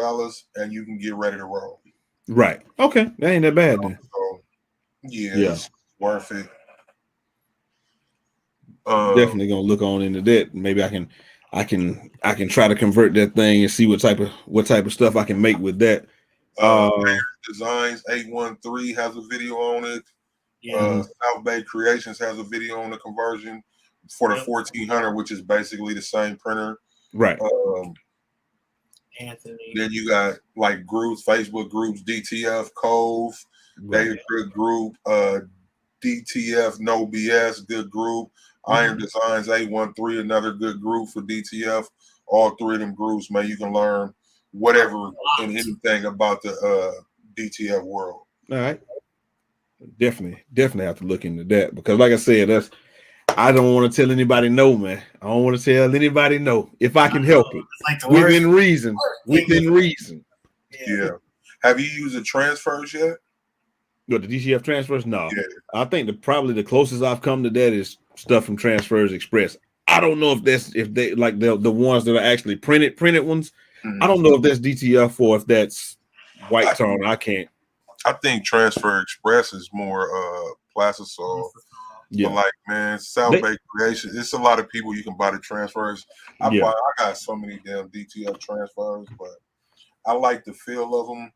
and you can get ready to roll. Right. Okay. That ain't that bad then. So, yeah, it's worth it. Definitely gonna look on into that. Maybe I can try to convert that thing and see what type of stuff I can make with that. Designs 813 has a video on it. South Bay Creations has a video on the conversion for the 1400, which is basically the same printer. Right. Anthony. Then you got like groups, Facebook groups, DTF Cove, David good group, DTF No BS, good group. Iron Designs 813, another good group for DTF. All three of them groups, man, you can learn whatever and anything about the DTF world. All right. Definitely have to look into that because, like I said, I don't want to tell anybody no, man. I don't want to tell anybody no if I can help it. Within reason. Within reason. Yeah. Have you used the transfers yet? What, the DTF transfers? No. Yeah. I think probably the closest I've come to that is stuff from Transfers Express. I don't know if they like the ones that are actually printed ones. I don't know if that's DTF or if that's white tone. I can't. I think Transfer Express is more plastisol. Yeah. But like, man, South Bay Creation, it's a lot of people you can buy the transfers. I got so many damn DTF transfers, but I like the feel of them.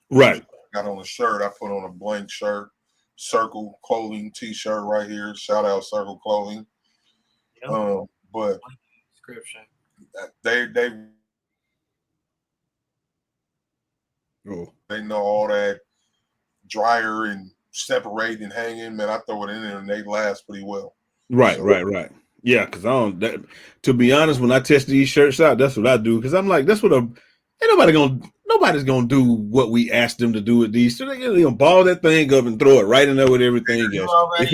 Right. I got on a shirt. I put on a blank shirt, Circle Clothing t-shirt right here. Shout out Circle Clothing. Yep. But description. They know all that dryer and separate and hang in, man. I throw it in there and they last pretty well. Right. Yeah, because to be honest, when I test these shirts out, that's what I do. Because I'm like, that's what nobody's gonna do what we asked them to do with these. So they're gonna ball that thing up and throw it right in there with everything else. If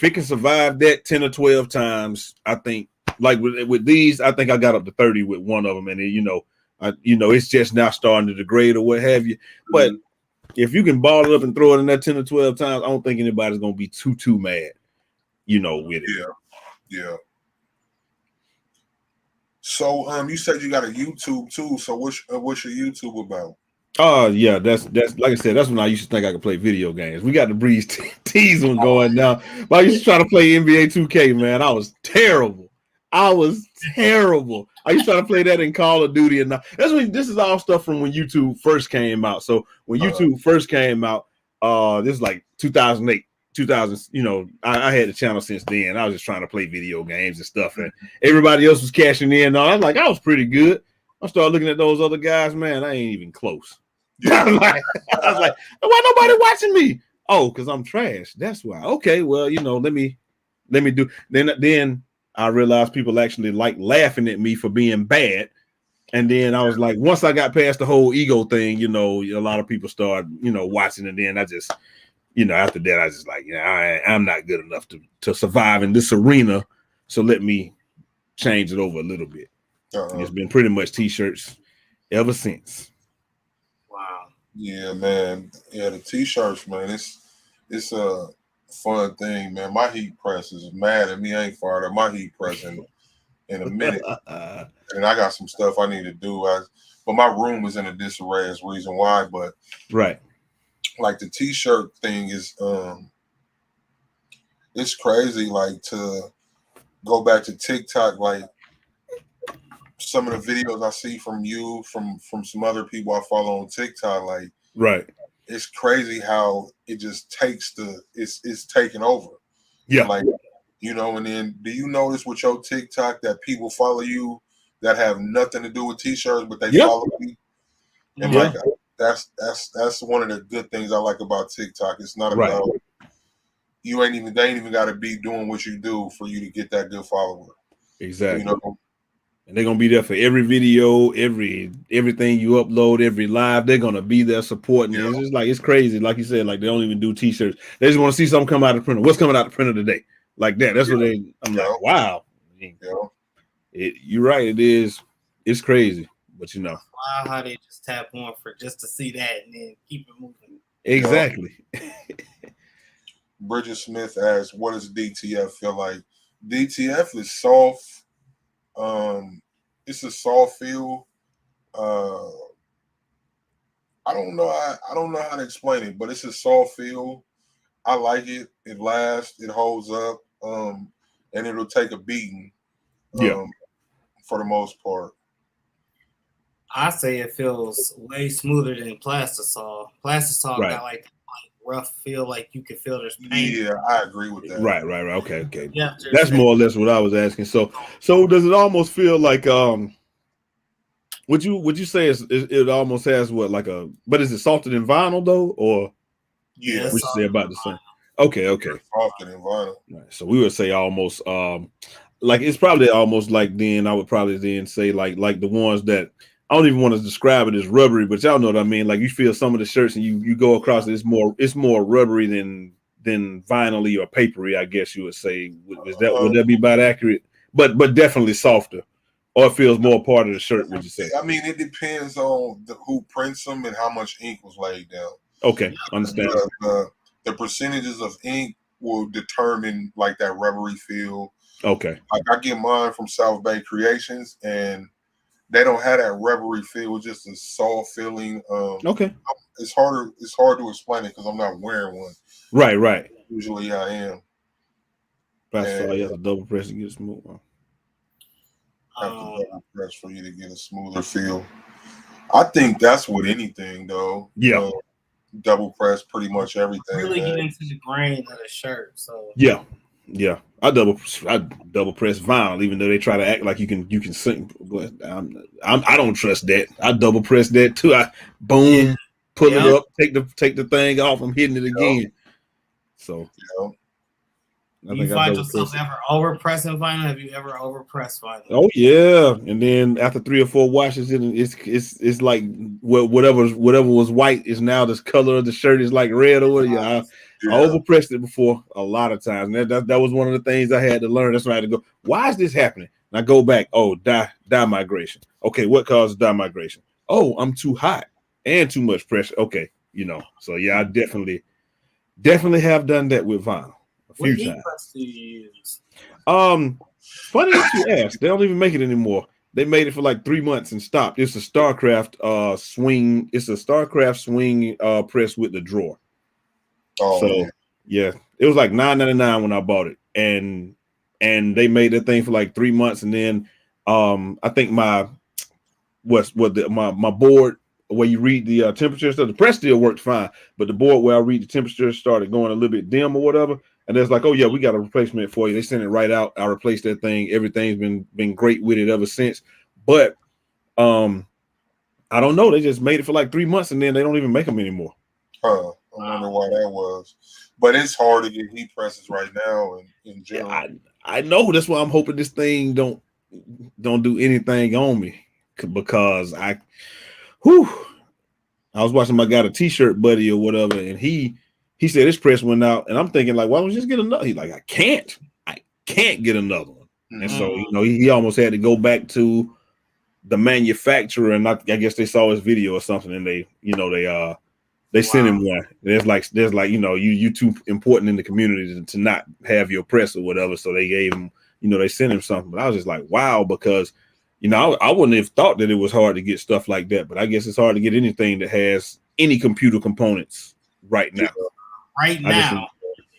it can survive that 10 or 12 times, I think like with these, I think I got up to 30 with one of them, and then, it's just now starting to degrade or what have you. But if you can ball it up and throw it in that 10 or 12 times, I don't think anybody's gonna be too mad, with it. Yeah. So you said you got a YouTube too. So what's your YouTube about? Yeah, that's like I said, that's when I used to think I could play video games. We got the Breeze Tees one going now. But I used to try to play NBA 2K, man. I was terrible. I used to try to play that in Call of Duty, and this is all stuff from when YouTube first came out. So when YouTube first came out, this is like 2008, 2000. I had the channel since then. I was just trying to play video games and stuff, and everybody else was cashing in. I was pretty good. I started looking at those other guys, man. I ain't even close. I was like, why nobody watching me? Oh, because I'm trash. That's why. Okay, well, let me do. Then I realized people actually like laughing at me for being bad. And then I was like, once I got past the whole ego thing, a lot of people started, watching. And then I just, after that, I just like, I'm not good enough to survive in this arena. So let me change it over a little bit. It's been pretty much t-shirts ever since. Wow. Yeah, man. Yeah, the t-shirts, man. It's a fun thing, man. My heat press is mad at me. I ain't fired up my heat press in a minute. And I got some stuff I need to do. But my room is in a disarray is reason why. But right. like the t-shirt thing is it's crazy. Like to go back to TikTok, like some of the videos I see from you, from some other people I follow on TikTok, like Right. it's crazy how it just takes it's taking over. Yeah. Like, and then do you notice with your TikTok that people follow you that have nothing to do with t-shirts, but they follow you? And like that's one of the good things I like about TikTok. It's not about they ain't even gotta be doing what you do for you to get that good follower. Exactly. And they're gonna be there for every video, everything you upload, every live. They're gonna be there supporting. It's just like it's crazy. Like you said, like they don't even do t-shirts. They just want to see something come out of the printer. What's coming out of the printer today? Like that. That's what they. I'm like, wow. You're right. It is. It's crazy, but wow, how they just tap on for just to see that and then keep it moving. Exactly. Bridget Smith asks, "What does DTF feel like?" DTF is soft. It's a soft feel. I don't know. I don't know how to explain it, but it's a soft feel. I like it. It lasts. It holds up. And it'll take a beating. For the most part. I say it feels way smoother than Plastisol. Plastisol got like rough feel, like you can feel there's paint. Yeah, I agree with that. Right. Okay. Yeah, that's more or less what I was asking. So does it almost feel like would you say it almost has what like a, but is it softer than vinyl though, or yeah, we say about the same? Okay. Softer than vinyl. Right. So we would say almost like it's probably almost like, then I would probably then say like the ones that I don't even want to describe it as rubbery, but y'all know what I mean. Like you feel some of the shirts and you go across it's more rubbery than vinyl-y or papery, I guess you would say. Would that be about accurate? But definitely softer, or it feels more part of the shirt. Would you say? I mean, it depends on who prints them and how much ink was laid down. Okay, understand. The percentages of ink will determine like that rubbery feel. Okay, like I get mine from South Bay Creations, and they don't have that rubbery feel. It's just a soft feeling. Okay, it's hard to explain it because I'm not wearing one. Right. Usually I am. That's why you have to double press to get smooth. Have to double press for you to get a smoother feel. I think that's with anything though. Yeah. Double press pretty much everything. Really get into the grain of the shirt. So yeah. I double press vinyl, even though they try to act like you can sing. But I don't trust that. I double press that too. I pull it up, take the thing off. I'm hitting it again. So do you find yourself ever over pressing vinyl? Have you ever over pressed vinyl? Oh yeah, and then after 3 or 4 washes, it's like whatever was white is now this color of the shirt is like red or whatever. I overpressed it before a lot of times. And that was one of the things I had to learn. That's why I had to go, why is this happening? And I go back, dye migration. Okay, what causes dye migration? Oh, I'm too hot and too much pressure. Okay, So yeah, I definitely have done that with vinyl a few times. What do you use? Funny that you asked. They don't even make it anymore. They made it for like 3 months and stopped. It's a StarCraft swing. It's a StarCraft swing press with the drawer. Yeah, it was like $9.99 when I bought it, and they made that thing for like 3 months, and then I think my board where you read the temperature stuff, the press still worked fine, but the board where I read the temperature started going a little bit dim or whatever, and it's like, oh yeah, we got a replacement for you. They sent it right out. I replaced that thing. Everything's been great with it ever since, but I don't know. They just made it for like 3 months, and then they don't even make them anymore. I wonder why that was. But it's hard to get heat presses right now in general. Yeah, I know. That's why I'm hoping this thing don't do anything on me, because I was watching my guy, a t-shirt buddy or whatever, and he said his press went out, and I'm thinking like, why don't you just get another? He's like, I can't get another one. Mm-hmm. And so he almost had to go back to the manufacturer, and I guess they saw his video or something, and they sent him one. There's like you too important in the community to not have your press or whatever. So they gave him, they sent him something. But I was just like, wow, because I wouldn't have thought that it was hard to get stuff like that. But I guess it's hard to get anything that has any computer components right now. Right now.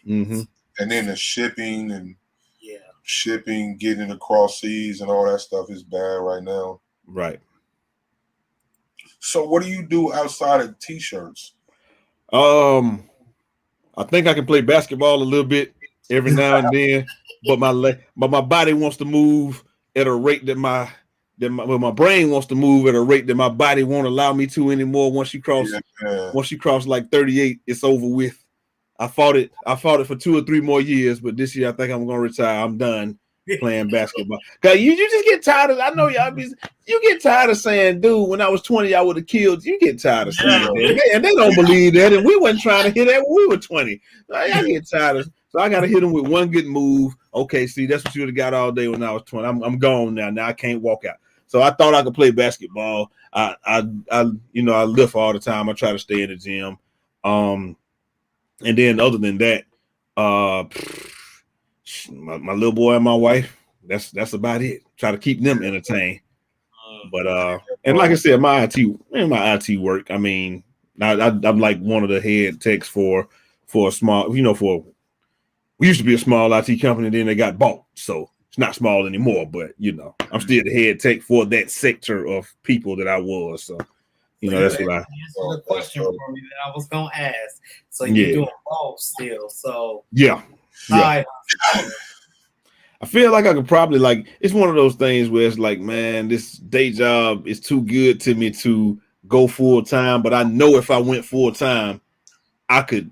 Mm-hmm. And then the shipping and Yeah. shipping, getting across seas and all that stuff is bad right now. Right. So what do you do outside of t-shirts? I think I can play basketball a little bit every now and then, but my body wants to move at a rate that my brain wants to move at a rate that my body won't allow me to anymore. Once you cross like 38, it's over with. I fought it for 2 or 3 more years, but this year I think I'm gonna retire. I'm done playing basketball. Cause you just get tired of. I know you get tired of saying, dude, when I was 20, I would have killed. You get tired of saying that, and they don't believe that. And we wasn't trying to hit that when we were 20. I get tired of. So I gotta hit them with one good move. Okay, see, that's what you would have got all day when I was 20. I'm gone now. Now I can't walk out. So I thought I could play basketball. I lift all the time. I try to stay in the gym. And then other than that, my little boy and my wife, that's about it. Try to keep them entertained. But and like I said, my IT work. I mean, I'm like one of the head techs for a small, we used to be a small IT company, then they got bought. So it's not small anymore, but I'm still the head tech for that sector of people that I was. So that's what I answered the question for me that I was gonna ask. So you're doing both still. So yeah. I feel like I could probably it's one of those things where it's like, man, this day job is too good to me to go full time. But I know if I went full time, I could,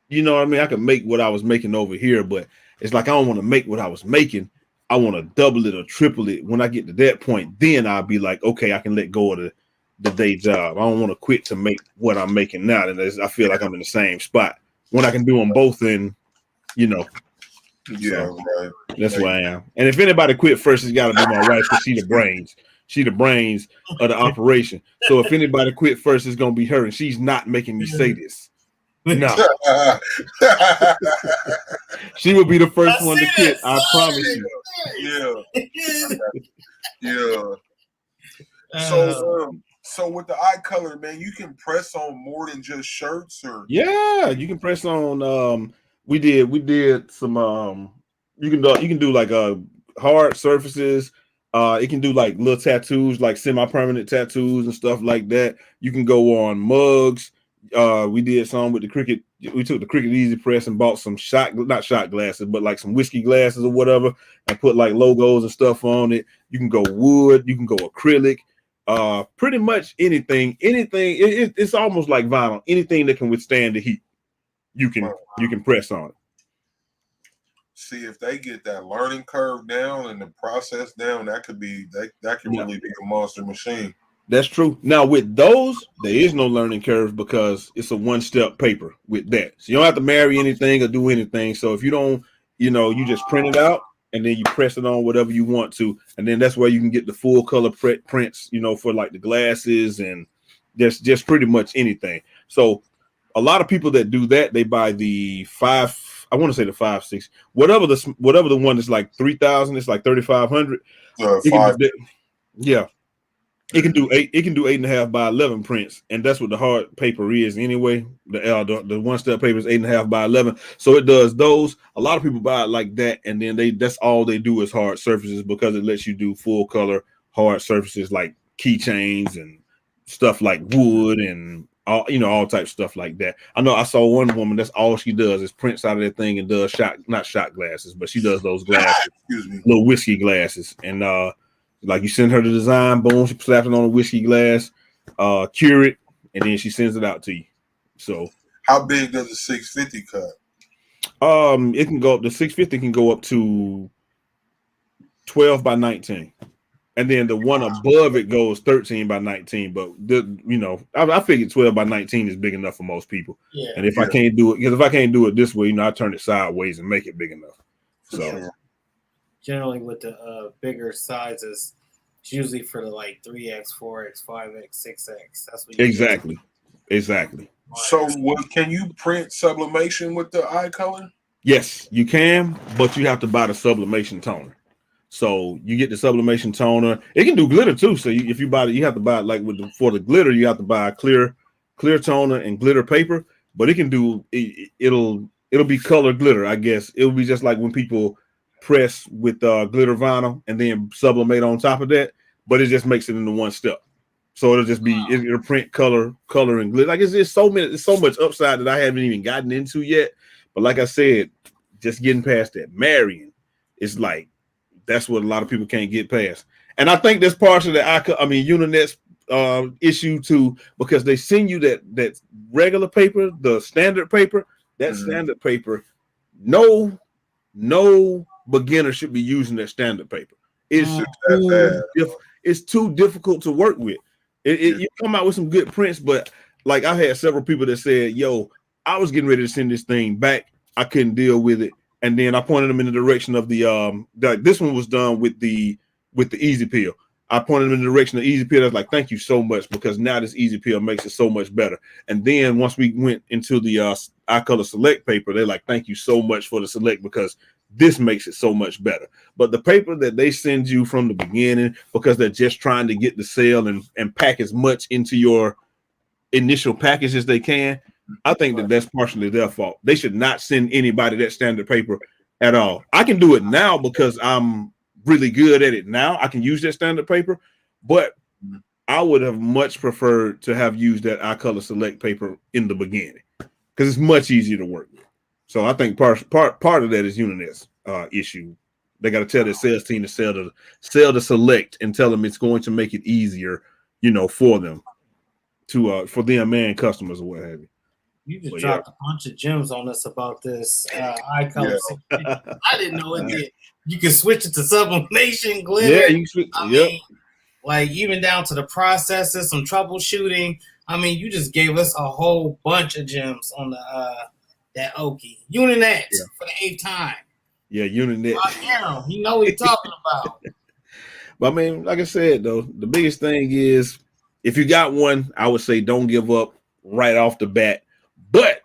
I could make what I was making over here. But it's like I don't want to make what I was making. I want to double it or triple it. When I get to that point, then I'll be like, okay, I can let go of the day job. I don't want to quit to make what I'm making now. And I feel like I'm in the same spot when I can do them both in, Yeah, so right. That's where I am. And if anybody quit first, it's got to be my wife because she's the brains. She the brains of the operation. So if anybody quit first, it's gonna be her, and she's not making me say this. No, she will be the first one to quit. I promise you. Yeah. So with the eye color, man, you can press on more than just shirts, or you can press on. We did some. You can do like hard surfaces. It can do like little tattoos, like semi-permanent tattoos and stuff like that. You can go on mugs. We did some with the Cricut. We took the Cricut Easy Press and bought some not shot glasses, but like some whiskey glasses or whatever, and put like logos and stuff on it. You can go wood. You can go acrylic. Pretty much anything. It's almost like vinyl. Anything that can withstand the heat, you can press on it. See, if they get that learning curve down and the process down, that could really be a monster machine. That's true. Now with those, there is no learning curve because it's a one-step paper with that. So you don't have to marry anything or do anything. So if you don't, you just print it out and then you press it on whatever you want to, and then that's where you can get the full color prints, for like the glasses and just pretty much anything. So a lot of people that do that, they buy the 5.6, whatever the one is like 3,000, it's like 3,500. It can do 8.5 by 11 prints, and that's what the hard paper is anyway. The one-step paper is 8.5 by 11, so it does those. A lot of people buy it like that, and then that's all they do is hard surfaces because it lets you do full color hard surfaces like keychains and stuff like wood and all types of stuff like that. I know I saw one woman that's all she does is prints out of that thing and does not shot glasses, but she does those glasses, little whiskey glasses, and like you send her the design, boom, she slaps it on a whiskey glass, cure it, and then she sends it out to you. So how big does a 650 cut? It can go up. The 650 can go up to 12 by 19. And then the one above it goes 13 by 19. But I figured 12 by 19 is big enough for most people. Yeah. And if I can't do it this way, I turn it sideways and make it big enough. So generally with the bigger sizes, it's usually for the like 3X, 4X, 5X, 6X. That's what exactly. So can you print sublimation with the eye color? Yes, you can, but you have to buy the sublimation toner. So you get the sublimation toner. It can do glitter too. So if you buy it, you have to buy it like for the glitter, you have to buy a clear toner and glitter paper. but it can do it'll be color glitter. I guess it'll be just like when people press with glitter vinyl and then sublimate on top of that, but it just makes it into one step. So it'll just be it'll print color and glitter. Like it's so much upside that I haven't even gotten into yet. But like I said, just getting past that marrying is like that's what a lot of people can't get past. And I think that's partially Unionet's issue too, because they send you that regular paper, the standard paper, that standard paper, no beginner should be using that standard paper. It's too difficult to work with. You come out with some good prints, but like I had several people that said, yo, I was getting ready to send this thing back. I couldn't deal with it. And then I pointed them in the direction of this one was done with the Easy Peel. I pointed them in the direction of Easy Peel. I was like, thank you so much, because now this Easy Peel makes it so much better. And then once we went into the iColor Select paper, they're like, thank you so much for the Select, because this makes it so much better. But the paper that they send you from the beginning, because they're just trying to get the sale and pack as much into your initial package as they can, I think that's partially their fault. They should not send anybody that standard paper at all. I can do it now because I'm really good at it now. I can use that standard paper, but I would have much preferred to have used that iColor Select paper in the beginning because it's much easier to work with. So I think part of that is Unionet's issue. They got to tell their sales team to sell the Select and tell them it's going to make it easier, for them for them and customers or what have you. You just dropped a bunch of gems on us about this iColor. Yeah. I didn't know it did. You can switch it to sublimation, glitter. Yeah, you should. I mean, like even down to the processes, some troubleshooting. I mean, you just gave us a whole bunch of gems on the that Okie Unionet for the 8th time. Yeah, Unionet. You know what he's talking about. But I mean, like I said, though, the biggest thing is if you got one, I would say don't give up right off the bat. But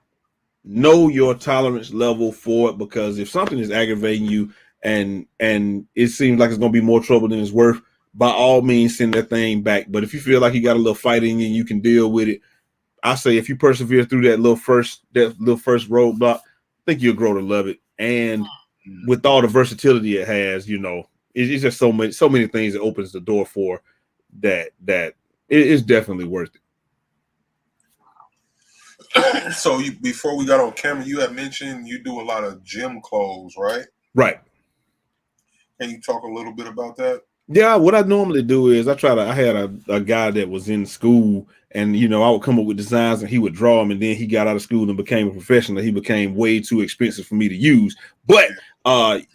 know your tolerance level for it, because if something is aggravating you and it seems like it's going to be more trouble than it's worth, by all means, send that thing back. But if you feel like you got a little fight in you and you can deal with it, I say if you persevere through that little first roadblock, I think you'll grow to love it. And with all the versatility it has, it's just so many things it opens the door for that it is definitely worth it. So before we got on camera, you had mentioned you do a lot of gym clothes, right? Right. Can you talk a little bit about that? Yeah, what I normally do is I had a guy that was in school, and I would come up with designs and he would draw them, and then he got out of school and became a professional. He became way too expensive for me to use. But I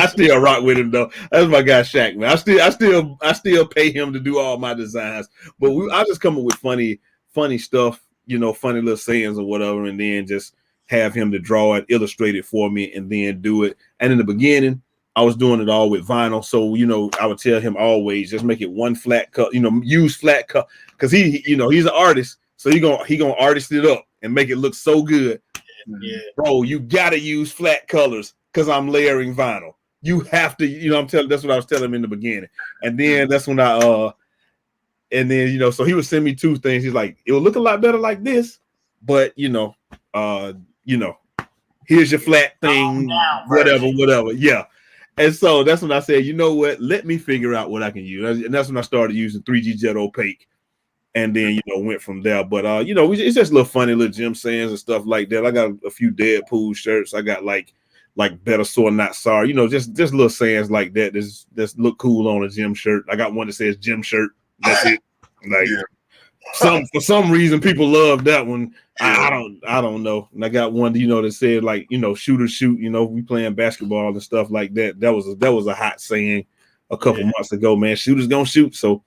still rock with him though. That's my guy Shaq, man. I still pay him to do all my designs. But I just come up with funny stuff. Funny little sayings or whatever, and then just have him to draw it, illustrate it for me, and then do it. And in the beginning, I was doing it all with vinyl. So, I would tell him always just make it one flat cut, use flat cut. Cause he's an artist. So he gonna artist it up and make it look so good. Yeah. Bro, you gotta use flat colors because I'm layering vinyl. You have to, that's what I was telling him in the beginning. And then that's when so he would send me 2 things. He's like, it will look a lot better like this, but here's your flat thing, whatever. Yeah. And so that's when I said, you know what? Let me figure out what I can use. And that's when I started using 3G Jet Opaque. And then, went from there. But, it's just little funny little gym sayings and stuff like that. I got a few Deadpool shirts. I got like better sore, not sorry. Just little sayings like that. That's look cool on a gym shirt. I got one that says gym shirt. That's it. For some reason people love that one. I don't know. And I got one that said like shoot or shoot. We playing basketball and stuff like that. That was a hot saying a couple months ago. Man, shooters gonna shoot. So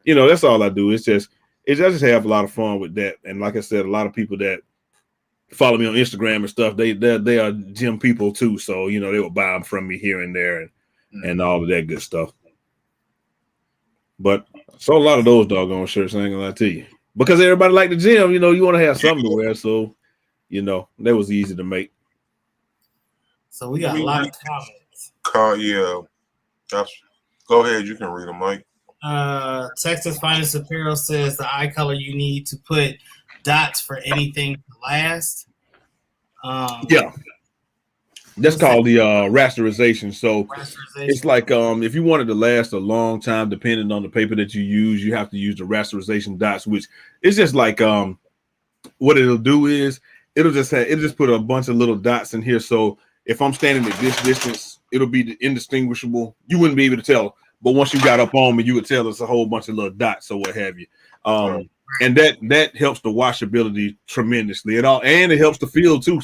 that's all I do. I just have a lot of fun with that. And like I said, a lot of people that follow me on Instagram and stuff, they are gym people too. So they will buy them from me here and there and all of that good stuff. But so a lot of those doggone shirts, I ain't gonna lie to you. Because everybody like the gym, you want to have something to wear. So, that was easy to make. So we got a lot of comments. Yeah. Go ahead, you can read them, Mike. Texas Finest Apparel says the eye color you need to put dots for anything to last. Yeah. That's called the rasterization. So it's like if you want it to last a long time, depending on the paper that you use, you have to use the rasterization dots, which is just like what it'll do is it'll just put a bunch of little dots in here. So if I'm standing at this distance, it'll be indistinguishable. You wouldn't be able to tell, but once you got up on me, you would tell it's a whole bunch of little dots or what have you. And that helps the washability tremendously. And it helps the feel too.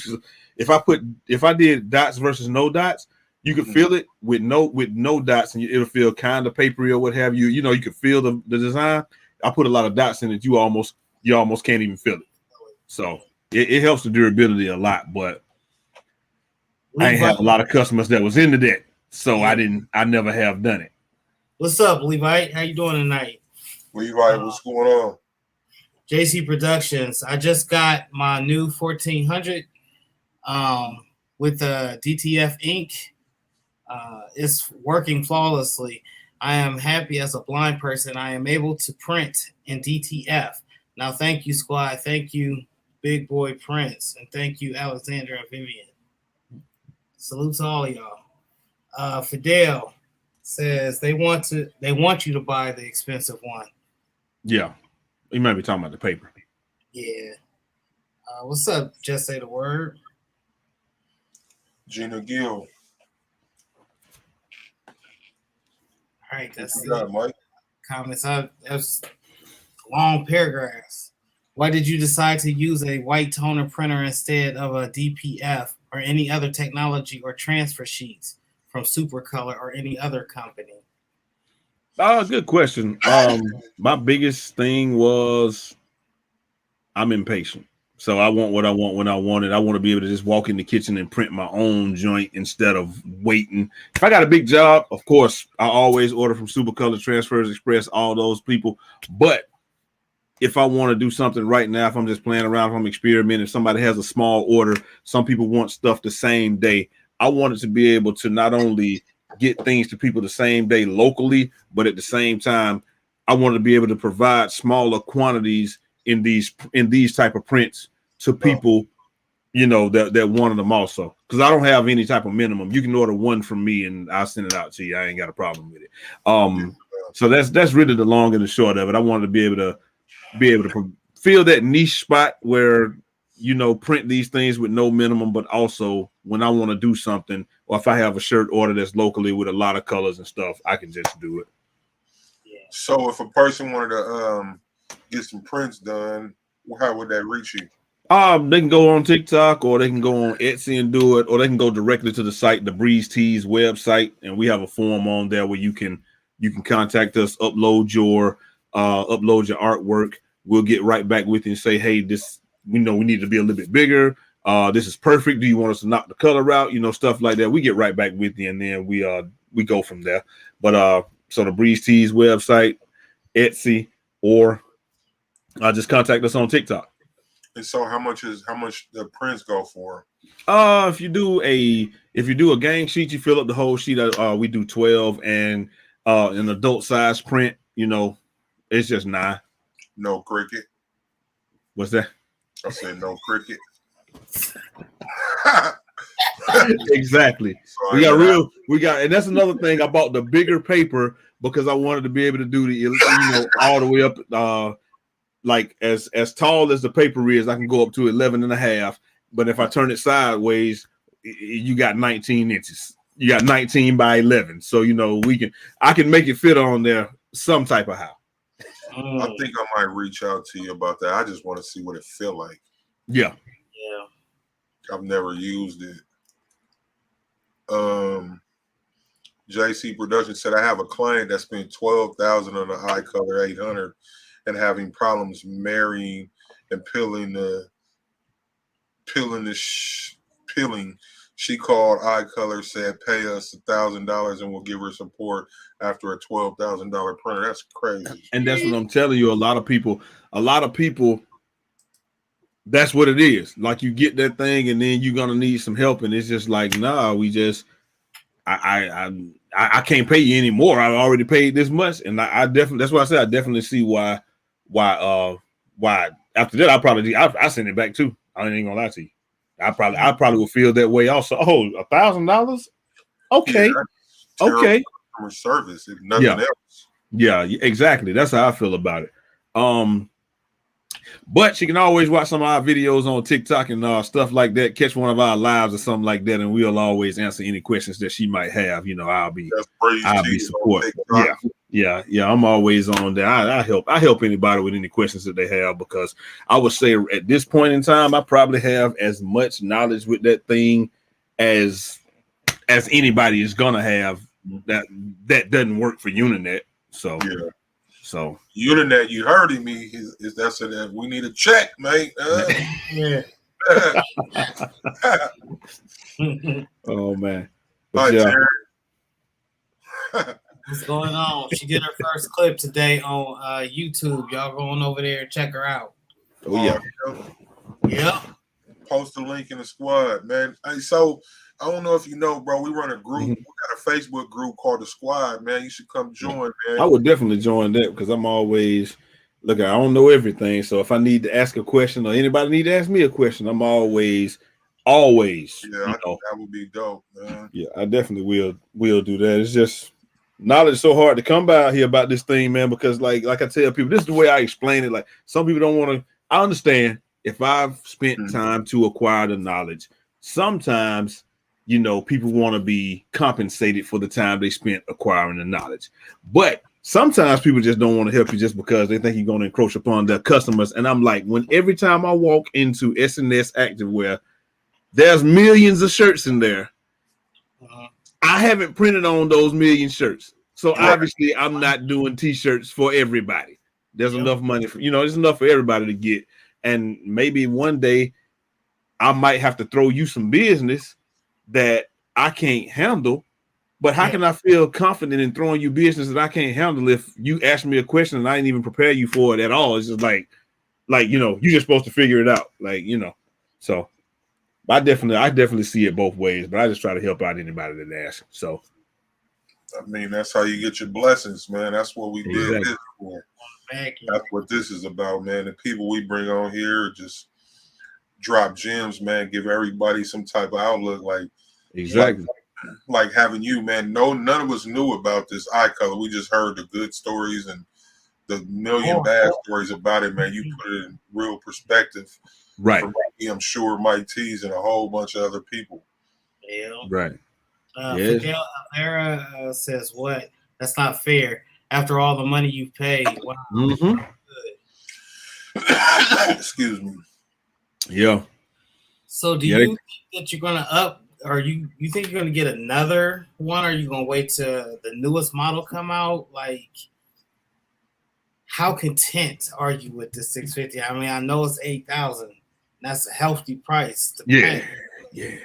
If I did dots versus no dots, you could feel it with no dots, and it'll feel kind of papery or what have you. You know, you could feel the design. I put a lot of dots in it. You almost can't even feel it. So it helps the durability a lot, but I ain't have a lot of customers that was into that, so I never have done it. What's up, Levi? How you doing tonight? Levi, what's going on? JC Productions. I just got my new 1400 with the DTF ink. It's working flawlessly. I am happy as a blind person. I am able to print in DTF. Now, thank you, squad. Thank you, Big Boy Prince, and thank you, Alexandra and Vivian. Salute to all of y'all. Fidel says they want you to buy the expensive one. Yeah, you might be talking about the paper. Yeah. What's up? Just say the word. Gina Gill. All right, that's it. Mike. Comments. That's long paragraphs. Why did you decide to use a white toner printer instead of a DPF or any other technology or transfer sheets from Supercolor or any other company? Good question. My biggest thing was I'm impatient. So I want what I want when I want it. I want to be able to just walk in the kitchen and print my own joint instead of waiting. If I got a big job, of course, I always order from Supercolor, Transfers Express, all those people. But if I want to do something right now, if I'm just playing around, if I'm experimenting, if somebody has a small order, some people want stuff the same day. I wanted to be able to not only get things to people the same day locally, but at the same time, I wanted to be able to provide smaller quantities in these type of prints to people, you know, that wanted them also. Because I don't have any type of minimum. You can order one from me and I'll send it out to you. I ain't got a problem with it. So that's really the long and the short of it. I wanted to be able to feel that niche spot where, you know, print these things with no minimum, but also when I want to do something, or if I have a shirt order that's locally with a lot of colors and stuff, I can just do it. Yeah. So if a person wanted to get some prints done, how would that reach you? They can go on TikTok, or they can go on Etsy and do it, or they can go directly to the site, the Breeze Tees website, and we have a form on there where you can contact us, upload your artwork. We'll get right back with you and say, hey, this, we know we need to be a little bit bigger. This is perfect. Do you want us to knock the color out? You know, stuff like that. We get right back with you, and then we go from there. But so the Breeze Tees website, Etsy, or just contact us on TikTok. And so how much the prints go for? If you do a gang sheet, you fill up the whole sheet. We do 12, and an adult size print, you know, it's just 9. No cricket. What's that? I said no cricket. Exactly. So we got, and that's another thing. I bought the bigger paper because I wanted to be able to do the, you know, all the way up, like as tall as the paper is, I can go up to 11 and a half. But if I turn it sideways, you got 19 inches. You got 19 by 11. So, you know, I can make it fit on there some type of how. I think I might reach out to you about that. I just want to see what it feel like. Yeah. I've never used it. JC Production said, I have a client that spent $12,000 on the iColor 800 and having problems marrying and peeling. She called iColor, said pay us $1,000 and we'll give her support after a $12,000 printer. That's crazy. And that's what I'm telling you. A lot of people, that's what it is. Like, you get that thing and then you're gonna need some help, and it's just like, nah, I can't pay you anymore. I've already paid this much, and I definitely, that's why I said I definitely see why after that, I send it back too. I ain't gonna lie to you. I probably would feel that way also. Oh, $1,000? Okay. Yeah, okay. Customer service, if nothing else. Yeah, exactly. That's how I feel about it. But she can always watch some of our videos on TikTok and stuff like that. Catch one of our lives or something like that, and we'll always answer any questions that she might have. You know, I'll be support. Yeah. I'm always on there. I help anybody with any questions that they have, because I would say at this point in time, I probably have as much knowledge with that thing as anybody is gonna have that doesn't work for Uninet. So yeah. So Uninet, you heard him. Is that's that we need a check, mate. Yeah. Oh man. But yeah. What's going on? She did her first clip today on YouTube. Y'all going over there and check her out. Oh yeah. Yep. Post the link in the squad, man. Hey, so I don't know if you know, bro. We run a group. We got a Facebook group called the Squad, man. You should come join, man. I would definitely join that, because I'm always look. I don't know everything, so if I need to ask a question or anybody need to ask me a question, I'm always. Yeah, that would be dope, man. Yeah, I definitely will do that. It's just knowledge is so hard to come by out here about this thing, man. Because like I tell people, this is the way I explain it. Like, some people don't want to. I understand if I've spent time to acquire the knowledge. Sometimes, you know, people want to be compensated for the time they spent acquiring the knowledge. But sometimes people just don't want to help you just because they think you're going to encroach upon their customers. And I'm like, every time I walk into SNS Activewear, there's millions of shirts in there. I haven't printed on those million shirts. So obviously I'm not doing t-shirts for everybody. There's enough money for, there's enough for everybody to get. And maybe one day I might have to throw you some business that I can't handle. But how can I feel confident in throwing you business that I can't handle if you ask me a question and I didn't even prepare you for it at all? It's just like, you're just supposed to figure it out. So I definitely see it both ways, but I just try to help out anybody that asks. So, I mean, that's how you get your blessings, man. That's what we did this for. That's what this is about, man. The people we bring on here just drop gems, man. Give everybody some type of outlook, like having you, man. None of us knew about this eye color. We just heard the good stories and the million bad stories about it, man. You put it in real perspective. Right. For me, I'm sure Mike T's and a whole bunch of other people. Yeah. Right. Fidel Alera says, what? That's not fair. After all the money you paid. Wow. Excuse me. Yeah. So do you think that you're going to up, or you think you're going to get another one? Or are you going to wait till the newest model come out? Like, how content are you with the 650? I mean, I know it's 8,000. That's a healthy price to pay. Yeah.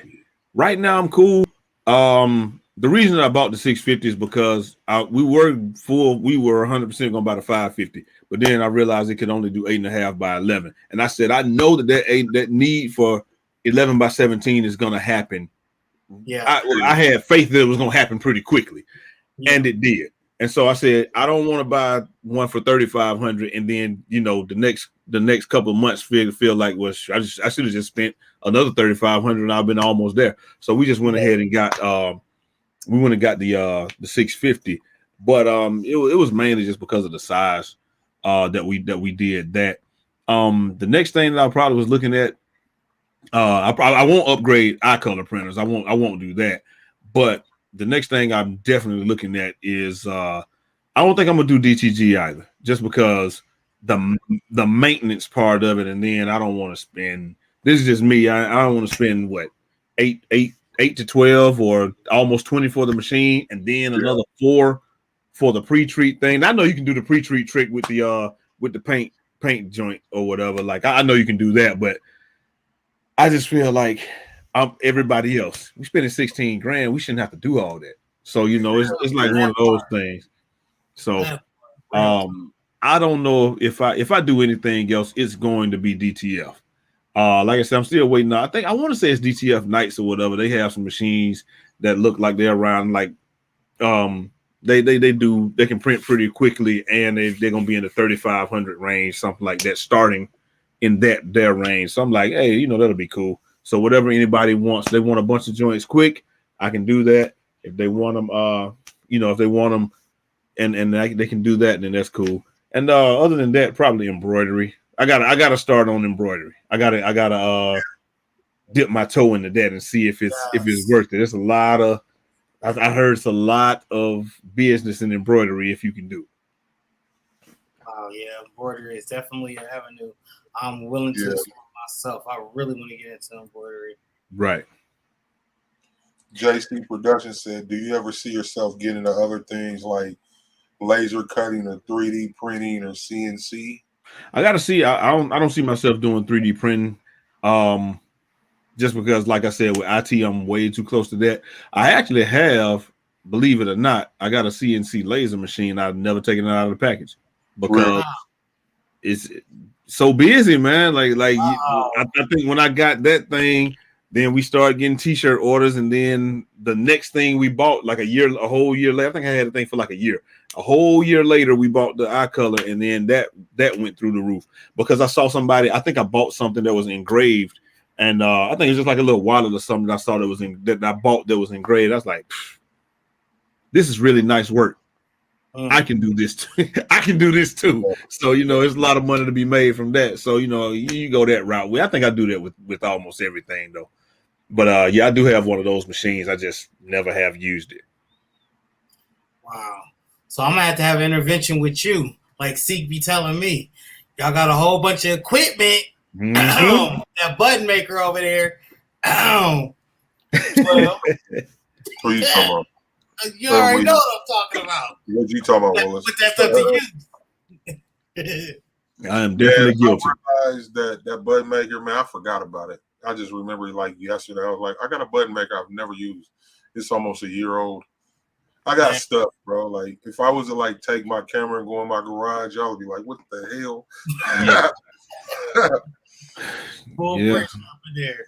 Right now, I'm cool. The reason I bought the 650 is because we were 100% going to buy the 550, but then I realized it could only do 8.5 by 11, and I said I know that need for 11 by 17 is going to happen. Yeah, I had faith that it was going to happen pretty quickly, and it did. And so I said, I don't want to buy one for $3,500 and then, the next couple of months feel like I should have just spent another $3,500 and I've been almost there. So we just went ahead and got the 650, but it was mainly just because of the size that we did that. The next thing that I probably was looking at, I won't upgrade eye color printers. I won't do that. But the next thing I'm definitely looking at is I don't think I'm gonna do DTG either, just because the maintenance part of it, and then I don't want to spend. This is just me. I don't want to spend what 8 to 12 or almost 20 for the machine, and then another 4 for the pre-treat thing. I know you can do the pre-treat trick with the paint joint or whatever. Like I know you can do that, but I just feel like everybody else. We spending $16,000. We shouldn't have to do all that. So it's like one of those things. So I don't know if I do anything else, it's going to be DTF. Like I said, I'm still waiting. I want to say it's DTF Nights or whatever. They have some machines that look like they're around like they can print pretty quickly, and they're gonna be in the 3,500 range, something like that, starting in their range. So I'm like, hey, you know, that'll be cool. So whatever anybody wants, they want a bunch of joints quick, I can do that. If they want them, if they want them, and they can do that, then that's cool. And other than that, probably embroidery. I gotta start on embroidery. I gotta dip my toe into that and see if it's worth it. There's a lot of I heard it's a lot of business in embroidery if you can do it. Oh yeah, embroidery is definitely an avenue I'm willing to explore myself. I really want to get into embroidery. Right. JC Production said, "Do you ever see yourself getting into other things like laser cutting or 3D printing or CNC?" I gotta see. I don't see myself doing 3D printing. Just because, like I said, with IT, I'm way too close to that. I actually have, believe it or not, I got a CNC laser machine. I've never taken it out of the package because it's so busy, man. I think when I got that thing, then we started getting T-shirt orders, and then the next thing we bought, like a whole year later. I think I had the thing for like a year. A whole year later, we bought the eye color, and then that went through the roof because I saw somebody. I think I bought something that was engraved. And I think it was just like a little wallet or something that I saw that I bought that was engraved. I was like, this is really nice work. I can do this too. I can do this too. So, there's a lot of money to be made from that. So, you go that route. I think I do that with almost everything though. But I do have one of those machines. I just never have used it. Wow. So I'm gonna have an intervention with you. Like Seek be telling me, y'all got a whole bunch of equipment. Mm-hmm. That button maker over there. Well, Who you talking about? You already know what I'm talking about. What you talking about, Willis? But that's up to you. I am definitely guilty. I realized that button maker, man, I forgot about it. I just remember like yesterday. I was like, I got a button maker I've never used. It's almost a year old. I got stuff, bro. Like if I was to like take my camera and go in my garage, y'all would be like, what the hell? Full yeah. pressure up in there.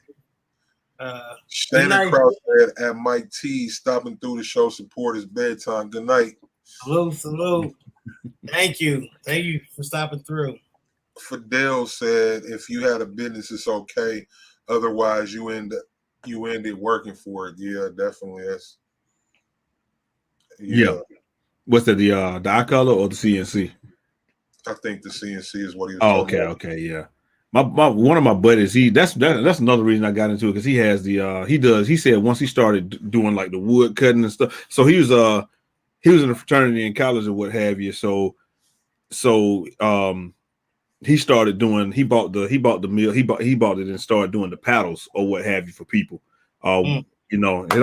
Shannon Krause said at Mike T stopping through the show support his bedtime. Good night. Salute. Thank you for stopping through. Fidel said if you had a business, it's okay. Otherwise, you ended working for it. Yeah, definitely. Yeah. What's that? The eye color or the CNC? I think the CNC is what he was talking about. Okay, yeah. My one of my buddies, that's another reason I got into it because he has he said once he started doing like the wood cutting and stuff. So he was in a fraternity in college or what have you. So he started doing he bought the mill, he bought it and started doing the paddles or what have you for people. Like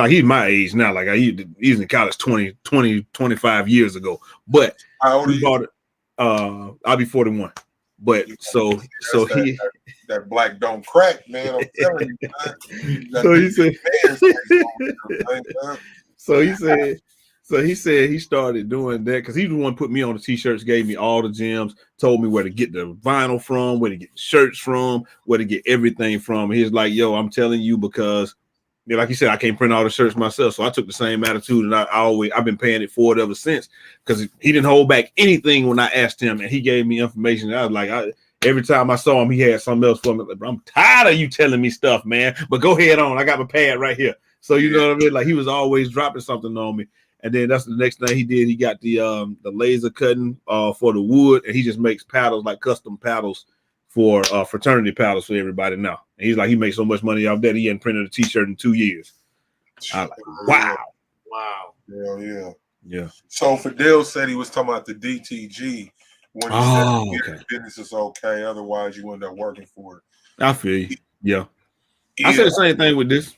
he's my age now, like he's in college 25 years ago. But how old are you? Bought it, I'll be 41. But so that black don't crack, man. I'm telling you, man. So he said he started doing that because he was the one put me on the t-shirts, gave me all the gems, told me where to get the vinyl from, where to get the shirts from, where to get everything from. He's like, yo, I'm telling you because, like you said, I can't print all the shirts myself. So I took the same attitude, and I've been paying it forward ever since because he didn't hold back anything when I asked him, and he gave me information. I was like, every time I saw him, he had something else for me. Like, I'm tired of you telling me stuff, man. But go ahead on. I got my pad right here. So you know what I mean? Like he was always dropping something on me. And then that's the next thing he did. He got the laser cutting for the wood, and he just makes paddles, like custom paddles for fraternity paddles for everybody now. And he's like, he makes so much money off that he hadn't printed a t-shirt in 2 years. I was like, wow. Yeah. So Fidel said he was talking about the DTG when he said business is okay. Otherwise, you end up working for it. I feel you. Yeah. I said the same thing with this.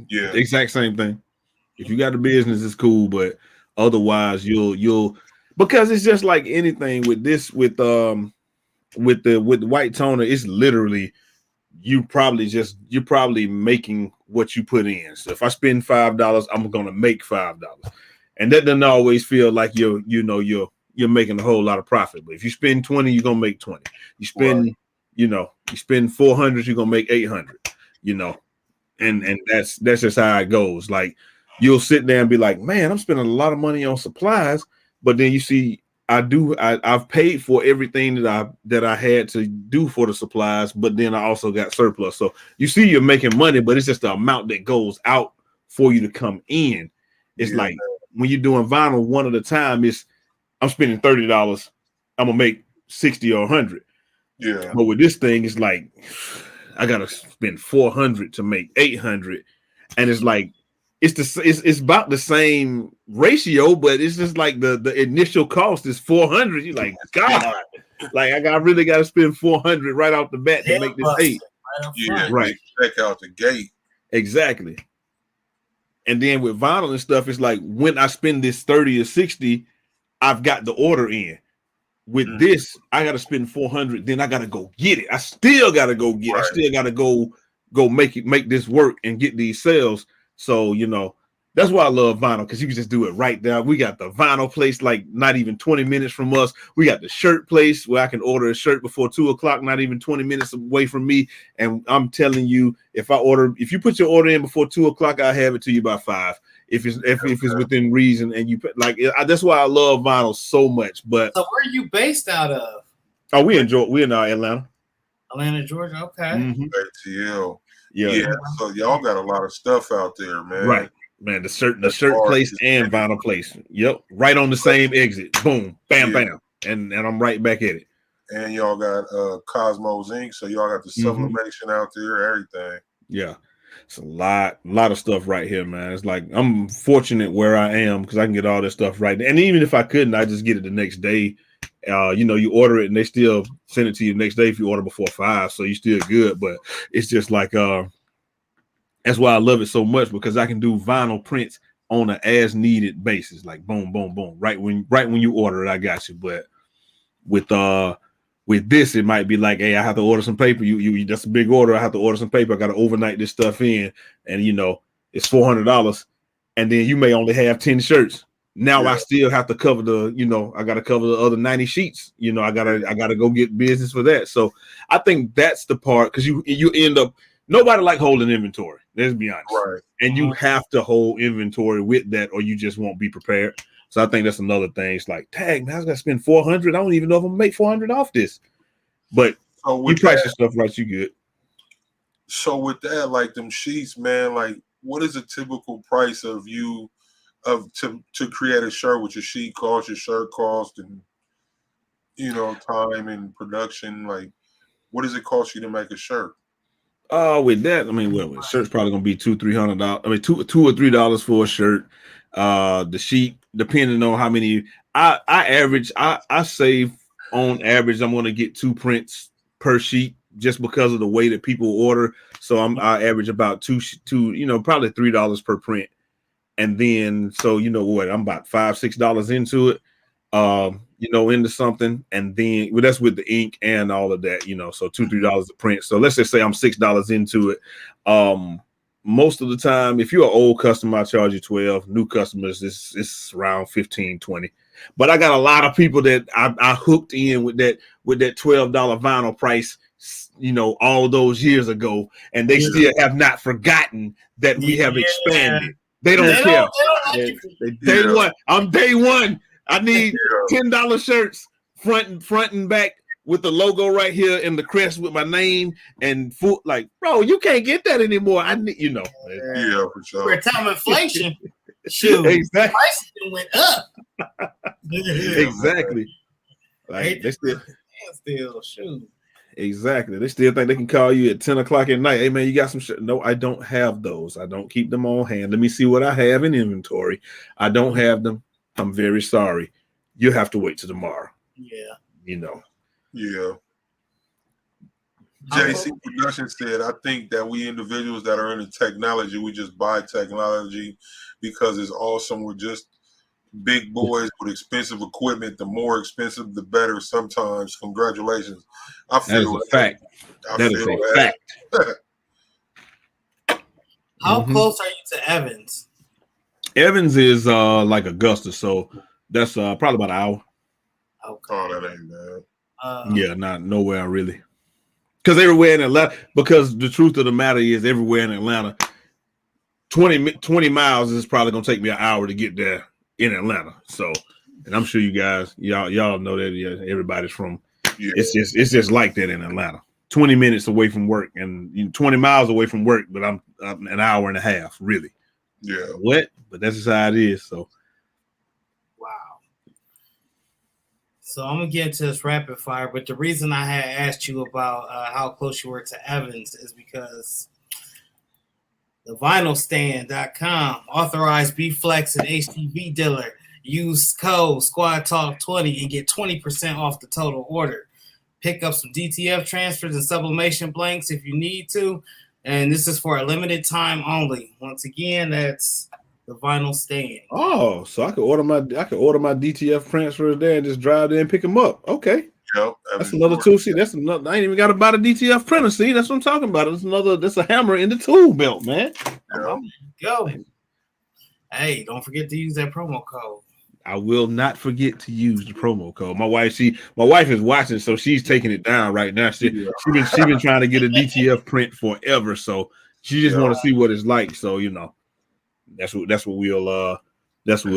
Yeah. The exact same thing. If you got the business, it's cool, but otherwise you'll because it's just like anything with this with the white toner, it's literally you're probably making what you put in. So if I spend $5, I'm gonna make $5. And that doesn't always feel like you're making a whole lot of profit. But if you spend 20, you're gonna make 20. You spend, you spend 400, you're gonna make 800, and that's just how it goes. Like you'll sit there and be like, man, I'm spending a lot of money on supplies, but then you see I've paid for everything that I had to do for the supplies, but then I also got surplus. So you see, you're making money, but it's just the amount that goes out for you to come in. It's like when you're doing vinyl one at a time, I'm spending $30. I'm gonna make 60 or 100. Yeah. But with this thing, it's like I gotta spend 400 to make 800, and it's like it's about the same ratio, but it's just like the initial cost is 400. You're like, God, like I really got to spend 400 right off the bat to make this 8. Right. Check out the gate. Exactly. And then with vinyl and stuff, it's like when I spend this 30 or 60, I've got the order in. With this, I got to spend 400. Then I got to go get it. I still got to go get it. I still got to go make this work and get these sales. So, that's why I love vinyl, because you can just do it right now. We got the vinyl place, like not even 20 minutes from us. We got the shirt place where I can order a shirt before 2:00, not even 20 minutes away from me. And I'm telling you, if you put your order in before 2:00, I'll have it to you by 5. If it's within reason, and that's why I love vinyl so much. But so where are you based out of? Oh, we're in Atlanta. Atlanta, Georgia. Okay. Mm-hmm. ATL. Yeah. So y'all got a lot of stuff out there, man. Right, man. The shirt place and vinyl place. Yep, right on the same exit. Boom, bam, bam, and I'm right back at it. And y'all got Cosmos Inc. So y'all got the sublimation out there, everything. Yeah, it's a lot of stuff right here, man. It's like I'm fortunate where I am because I can get all this stuff right. And even if I couldn't, I just get it the next day. You order it and they still send it to you the next day if you order before 5, so you're still good. But it's just like that's why I love it so much, because I can do vinyl prints on an as needed basis, like boom, boom, boom, right when you order it, I got you. But with this, it might be like, hey, I have to order some paper. You that's a big order. I have to order some paper. I got to overnight this stuff in, and it's $400, and then you may only have 10 shirts. Now I still have to cover I got to cover the other 90 sheets. I gotta go get business for that. So I think that's the part, because you end up, nobody like holding inventory. Let's be honest. Right. And you have to hold inventory with that, or you just won't be prepared. So I think that's another thing. It's like, dang, man, I was gonna spend 400. I don't even know if I'm gonna make 400 off this. But you price your stuff right, you good. So with that, like them sheets, man, like what is a typical price of to create a shirt with your sheet cost, your shirt cost, and time and production? Like, what does it cost you to make a shirt? With that, I mean, well, shirt's probably gonna be $200-$300. I mean, $2 or $3 for a shirt. The sheet, depending on how many I average, I save on average. I'm gonna get 2 prints per sheet just because of the way that people order. So I average about two, probably $3 per print. And then, so I'm about $5-$6 into it, into something, and then that's with the ink and all of that, so $2-$3 a print. So let's just say I'm $6 into it. Most of the time, if you're an old customer, I charge you $12. New customers, it's around $15-$20. But I got a lot of people that I hooked in with that $12 vinyl price, all those years ago, and they still have not forgotten that we have expanded. They don't care. Day one. I'm day one. I need $10 shirts, front and back, with the logo right here and the crest with my name and foot. Like, bro, you can't get that anymore. I need, Yeah, for sure. For a time of inflation, shoot, exactly. prices went up. Exactly. Like they still shoot. Exactly. They still think they can call you at 10 o'clock at night. Hey man, you got some shit? No, I don't have those. I don't keep them on hand. Let me see what I have in inventory. I don't have them. I'm very sorry. You have to wait till tomorrow. Yeah. Yeah. JC Production said, I think that we individuals that are into technology, we just buy technology because it's awesome. We're just big boys with expensive equipment. The more expensive, the better sometimes. Congratulations. I feel that is a fact. That is a fact. How close are you to Evans? Evans is like Augusta, so that's probably about an hour. Okay. Oh, that ain't bad. Yeah, not nowhere really. Because everywhere in Atlanta, because the truth of the matter is everywhere in Atlanta, 20 miles is probably going to take me an hour to get there in Atlanta. So And I'm sure you guys, y'all know that. Yeah, everybody's from. Yeah. It's just like that in Atlanta. 20 minutes away from work, and 20 miles away from work, but I'm an hour and a half, really. Yeah. What? But that's just how it is. So. Wow. So I'm gonna get into this rapid fire, but the reason I had asked you about how close you were to Evans is because the vinylstand.com, authorized BFlex and HTV dealer. Use code Squad Talk 20 and get 20% off the total order. Pick up some DTF transfers and sublimation blanks if you need to. And this is for a limited time only. Once again, that's the Vinyl Stand. Oh, so I could order my DTF transfers there and just drive there and pick them up. Okay. Yep. That's another tool. See, that's another. I ain't even got to buy the DTF printer. See, that's what I'm talking about. That's a hammer in the tool belt, man. Go. Hey, don't forget to use that promo code. I will not forget to use the promo code. My wife is watching, so she's taking it down right now. She been trying to get a DTF print forever, so she just want to see what it's like. So that's what we'll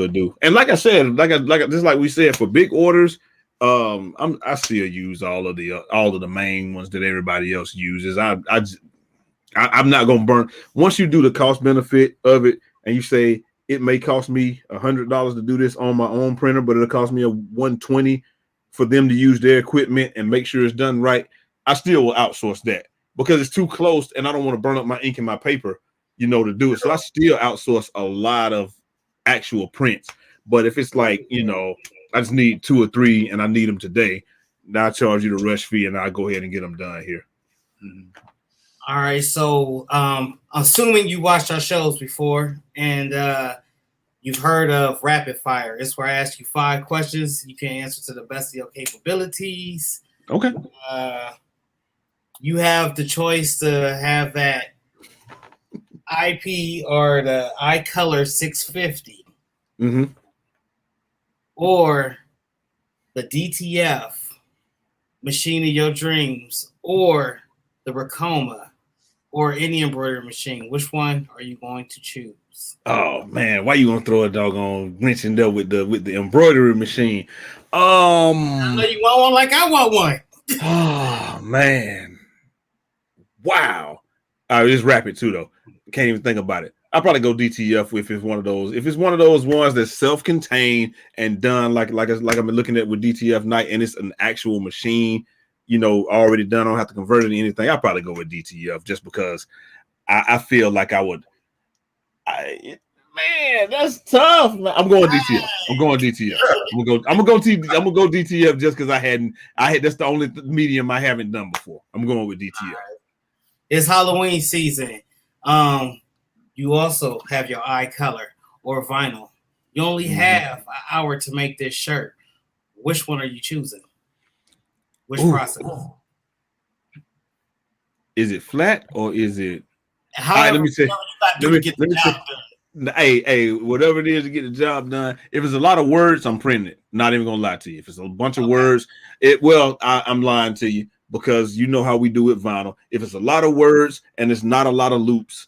do. And like I said, like we said, for big orders, I still use all of the main ones that everybody else uses. I'm not gonna burn. Once you do the cost benefit of it, and you say it may cost me $100 to do this on my own printer, but it'll cost me a $120 for them to use their equipment and make sure it's done right, I still will outsource that because it's too close, and I don't want to burn up my ink and my paper, to do it. So I still outsource a lot of actual prints. But if it's like, I just need 2 or 3 and I need them today, now I charge you the rush fee and I'll go ahead and get them done here. Mm-hmm. All right. So assuming you watched our shows before and you've heard of rapid fire, it's where I ask you 5 questions. You can answer to the best of your capabilities. Okay. You have the choice to have that IP or the iColor 650. Mm-hmm. Or the DTF machine of your dreams, or the Racoma, or any embroidery machine. Which one are you going to choose? Oh man, why you gonna throw a doggone wrench in there with the embroidery machine? I know you want one like I want one. Oh man, wow! It's rapid too though. Can't even think about it. I'll probably go DTF if it's one of those. If it's one of those ones that's self-contained and done like I've been looking at with DTF Night, and it's an actual machine, already done. I don't have to convert it to anything. I'll probably go with DTF just because I feel like I would. Man, that's tough. Man. I'm going DTF. I'm going DTF. I'm gonna go DTF just because that's the only medium I haven't done before. I'm going with DTF. It's Halloween season. You also have your iColor or vinyl. You only have an hour to make this shirt. Which one are you choosing? Which process? Is it flat or is it? However, let me say. Hey, whatever it is to get the job done. If it's a lot of words, I'm printing it. Not even gonna lie to you. If it's a bunch of words, I'm lying to you because you know how we do it vinyl. If it's a lot of words and it's not a lot of loops,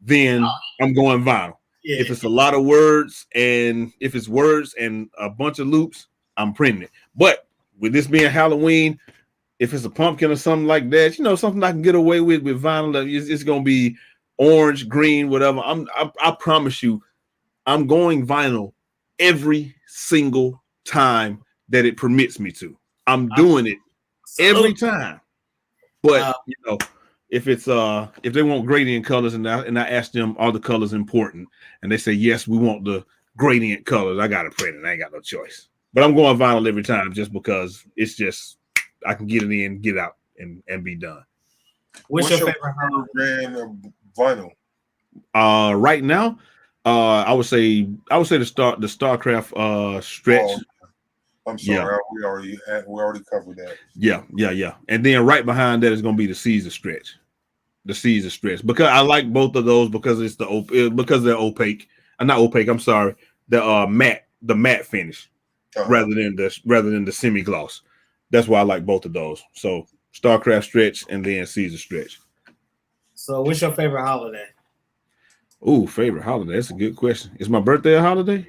then I'm going vinyl. Yeah. If it's a lot of words and if it's words and a bunch of loops, I'm printing it. But with this being Halloween, if it's a pumpkin or something like that, something I can get away with vinyl, it's gonna be orange, green, whatever. I promise you, I'm going vinyl every single time that it permits me to. I'm doing it every time. But if they want gradient colors and I ask them, are the colors important? And they say, yes, we want the gradient colors. I got to print it. I ain't got no choice. But I'm going vinyl every time just because it's just, I can get it in, get out, and be done. What's your favorite brand of vinyl? Right now, I would say the StarCraft stretch. Oh, I'm sorry, we already covered that. Yeah. And then right behind that is going to be the Caesar stretch. The Caesar stretch, because I like both of those because it's because they're opaque. Not opaque. I'm sorry. The matte finish rather than the semi gloss. That's why I like both of those. So StarCraft stretch and then Caesar stretch. So what's your favorite holiday? Favorite holiday. That's a good question. Is my birthday a holiday?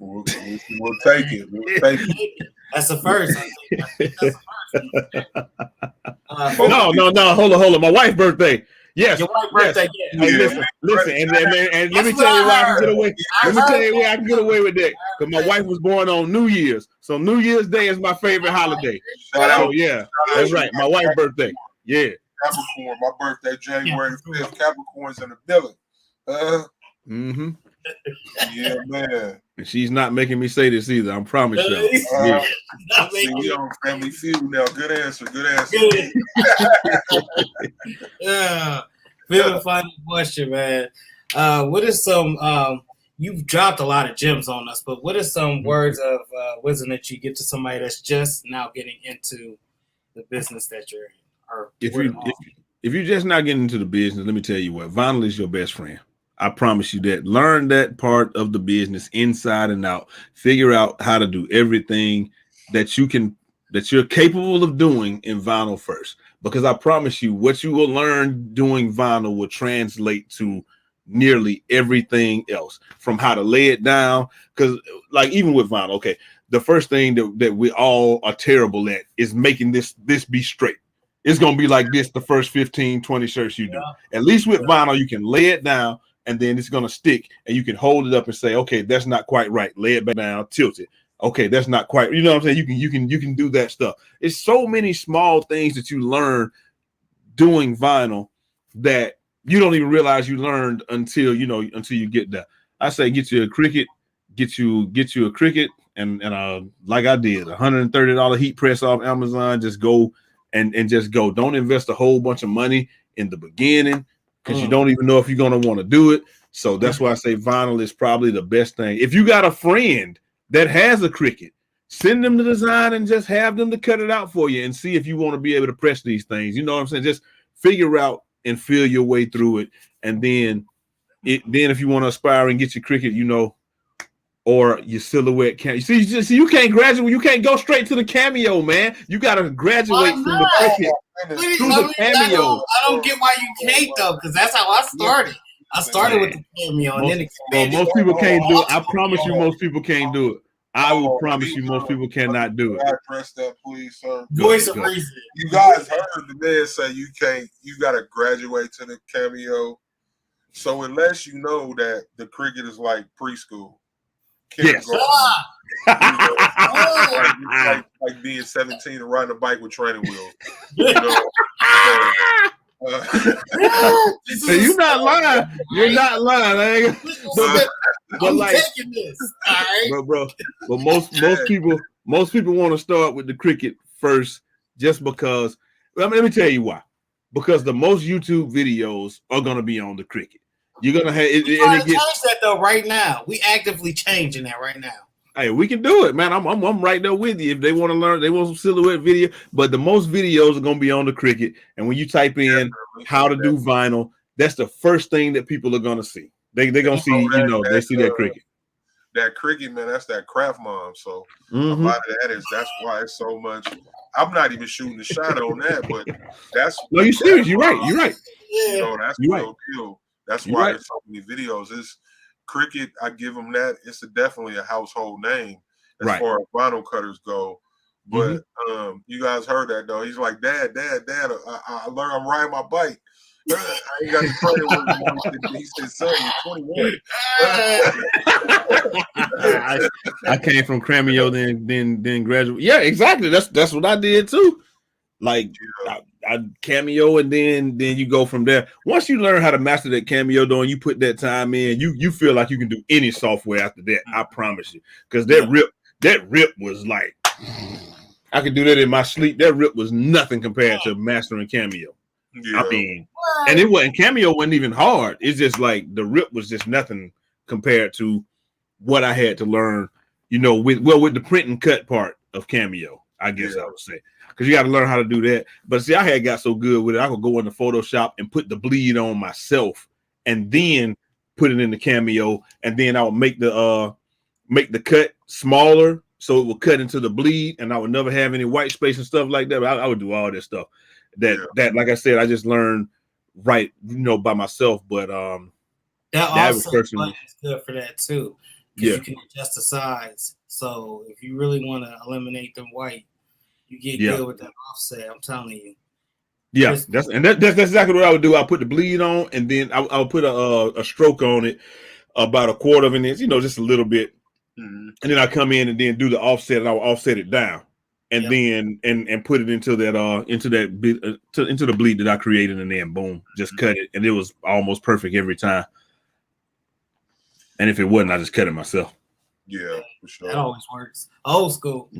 We'll take it. We'll take it. That's the first. No. Hold on. My wife's birthday. Yes. Your wife's birthday. Yeah. Hey, listen. And let me tell you why I can get away. Let me tell you why I can get away with that. Because my wife was born on New Year's, so New Year's Day is my favorite holiday. So yeah, that's right. My wife's birthday. Yeah. Capricorn. My birthday January 5th. Capricorn's in the building. Mm-hmm. Yeah, man. And she's not making me say this either. I promise you. See, we on Family Feud now. Good answer. Yeah. Very funny question, man. What is some? You've dropped a lot of gems on us, but what are some words of wisdom that you give to somebody that's just now getting into the business that you're in? Or if you're just not getting into the business, let me tell you what, vinyl is your best friend. I promise you that. Learn that part of the business inside and out. Figure out how to do everything that you're capable of doing in vinyl first. Because I promise you, what you will learn doing vinyl will translate to nearly everything else, from how to lay it down. Because like even with vinyl, okay, the first thing that we all are terrible at is making this be straight. It's going to be like this the first 15, 20 shirts you do. At least with vinyl, you can lay it down and then it's going to stick and you can hold it up and say, okay, that's not quite right. Lay it back down, tilt it. Okay, that's not quite, you know what I'm saying? You can do that stuff. It's so many small things that you learn doing vinyl that you don't even realize you learned until you get there. I say, get you a Cricut, get you a Cricut and like I did, $130 heat press off Amazon. Just go and just go. Don't invest a whole bunch of money in the beginning because you don't even know if you're going to want to do it. So that's why I say vinyl is probably the best thing. If you got a friend that has a Cricut, send them the design and just have them to cut it out for you and see if you want to be able to press these things. You know what I'm saying? Just figure out and feel your way through it. And then if you want to aspire and get your Cricut, or your silhouette cameo. See, you can't graduate. You can't go straight to the cameo, man. You got to graduate from the Cricut to the cameo. I don't get why you can't though, because that's how I started. I started with the cameo and then expanded. Most people can't do it. I promise you, most people can't do it. I will promise you, most people cannot do it. Press that, please, sir. Voice of reason. You guys heard the man say you can't. You got to graduate to the cameo. So unless you know that the Cricut is like preschool. Yes. Like being 17 and riding a bike with training wheels. So you're not lying. You're not lying. But like, taking this. All right. But most people want to start with the Cricut first, just because. Let me tell you why. Because the most YouTube videos are gonna be on the Cricut. You're gonna have it. Change that though right now. We actively changing that right now. Hey, we can do it, man. I'm right there with you. If they want to learn, they want some silhouette video. But the most videos are gonna be on the Cricut. And when you type in how to do vinyl, that's the first thing that people are gonna see. They're gonna see, they see that Cricut. That Cricut, man, that's that craft mom. So a lot of that that's why it's so much. I'm not even shooting the shot on that, but that's no, you're serious. You're right. Yeah. That's the real deal. That's why there's so many videos. It's Cricut. I give them that. It's definitely a household name as far as vinyl cutters go. But you guys heard that though. He's like, Dad. I learned. I'm riding my bike. I ain't got the credit. He said, "Son, you're 21." I came from cameo, then graduate. Yeah, exactly. That's what I did too. Like I cameo, and then you go from there. Once you learn how to master that cameo, though, and you put that time in, you feel like you can do any software after that. I promise you, because that rip was like, I could do that in my sleep. That rip was nothing compared to mastering cameo. Yeah. I mean, and it wasn't cameo wasn't even hard. It's just like the rip was just nothing compared to what I had to learn. With the print and cut part of cameo, I guess I would say. Because you got to learn how to do that. But see, I had got so good with it, I could go into Photoshop and put the bleed on myself and then put it in the cameo. And then I would make the cut smaller so it would cut into the bleed, and I would never have any white space and stuff like that. But I would do all this stuff. That like I said, I just learned by myself. But that also is good for that too. because you can adjust the size. So if you really want to eliminate the white, you get good with that offset. I'm telling you. Yeah, that's exactly what I would do. I put the bleed on, and then I'll put a stroke on it, about 1/4 of an inch, just a little bit, and then I come in and then do the offset, and I'll offset it down, and then and put it into the bleed that I created, and then boom, just cut it, and it was almost perfect every time. And if it wasn't, I just cut it myself. Yeah, for sure. That always works. Old school.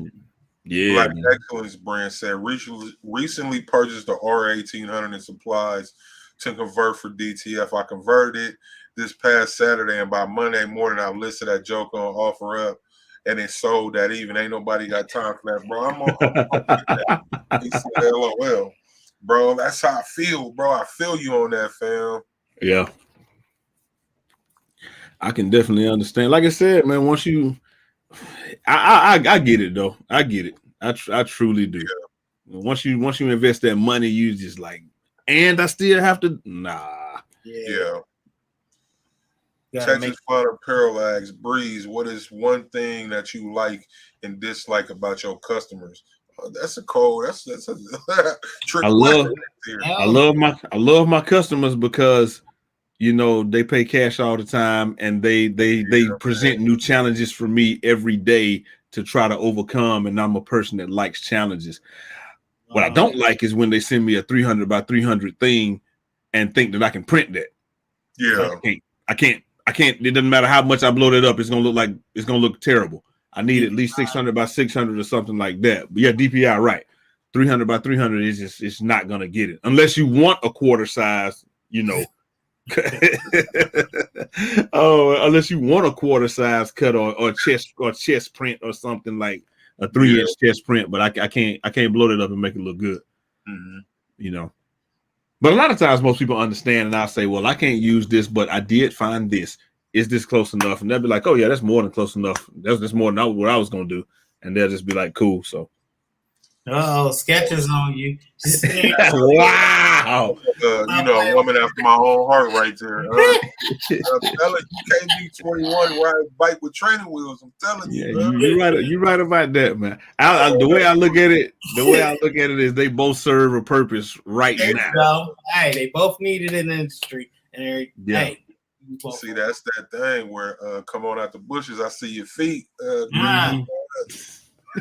Yeah. Black Excellence brand said recently purchased the R1800 in supplies to convert for DTF. I converted it this past Saturday, and by Monday morning, I listed that joke on OfferUp, and it sold that even. Ain't nobody got time for that, bro. I'm that. He said, LOL. Bro, that's how I feel, bro. I feel you on that, fam. Yeah. I can definitely understand. Like I said, man, once you I get it though. I get it. I truly do. Yeah. Once you invest that money, you just like, and I still have to Yeah. Texas Flutter Parallax Breeze. What is one thing that you like and dislike about your customers? That's a cold. That's a trick. I love my customers because they pay cash all the time, and they present new challenges for me every day to try to overcome. And I'm a person that likes challenges. What I don't like is when they send me a 300 by 300 thing and think that I can print that. Yeah, I can't. It doesn't matter how much I blow it up. It's gonna look terrible. I need at least 600 by 600 or something like that. But yeah, DPI, right? 300 by 300 is just, it's not gonna get it unless you want a quarter size. Unless you want a quarter size cut or chest print or something like a 3-inch chest print, but I can't blow it up and make it look good. But a lot of times most people understand, and I'll say, well, I can't use this, but I did find this. Is this close enough? And they'll be like, oh yeah, that's more than close enough. That's more than what I was gonna do. And they'll just be like, cool. So sketches on you. Wow. A woman after my own heart right there. I'm telling you, can't be 21 ride a bike with training wheels. I'm telling you. You're right about that, man. The way I look at it is they both serve a purpose right now. Hey, they both need it in the industry. And hey, see, that's that thing where come on out the bushes. I see your feet.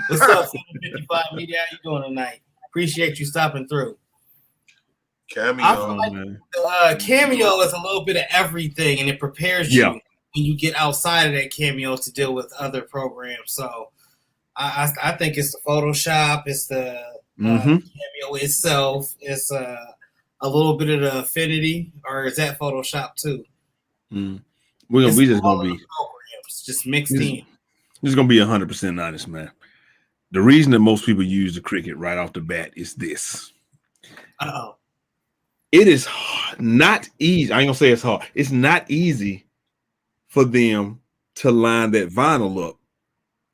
What's up, 755 Media? How you doing tonight? Appreciate you stopping through. Cameo, Cameo is a little bit of everything, and it prepares you when you get outside of that Cameo to deal with other programs. So I think it's the Photoshop, it's the Cameo itself, it's a little bit of the Affinity, or is that Photoshop too? We just gonna be programs just mixed in. This is gonna be 100% honest, man. The reason that most people use the Cricut right off the bat is this. It is not easy. I ain't gonna say it's hard. It's not easy for them to line that vinyl up.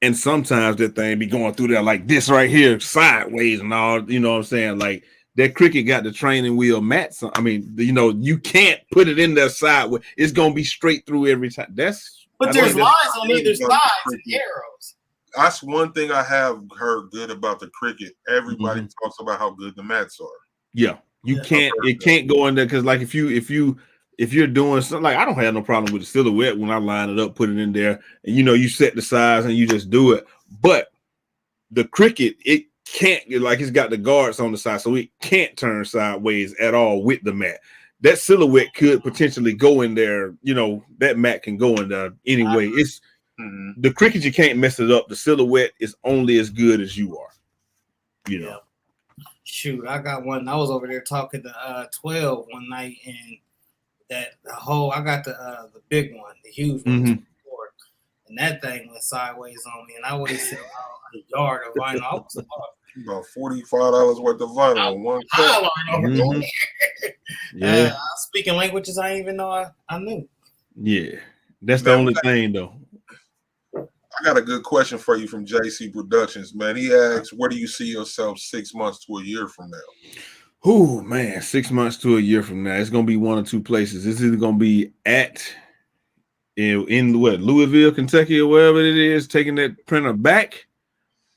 And sometimes that thing be going through there like this right here, sideways and all, you know what I'm saying? Like that Cricut got the training wheel mats. I mean, you can't put it in there sideways. It's gonna be straight through every time. But there's lines on either side and arrows. That's one thing I have heard good about the Cricut. Everybody talks about how good the mats are. Yeah, it can't go in there because like if you're doing something, like I don't have no problem with the silhouette when I line it up, put it in there, and you set the size and you just do it. But the Cricut, it can't, like it's got the guards on the side, so it can't turn sideways at all with the mat. That silhouette could potentially go in there. That mat can go in there anyway. It's the Cricut, you can't mess it up. The silhouette is only as good as you are. Shoot, I got one. I was over there talking to 12 one night, and I got the big one, the huge one, and that thing went sideways on me, and I wasted a yard of vinyl. I was about $45 worth of vinyl on one cut. Speaking languages I didn't even know I knew. Yeah, that's the only thing though. I got a good question for you from JC Productions, man. He asks, where do you see yourself 6 months to a year from now? Oh man, 6 months to a year from now, it's gonna be one or two places. It's either gonna be at in what, Louisville, Kentucky, or wherever it is, taking that printer back.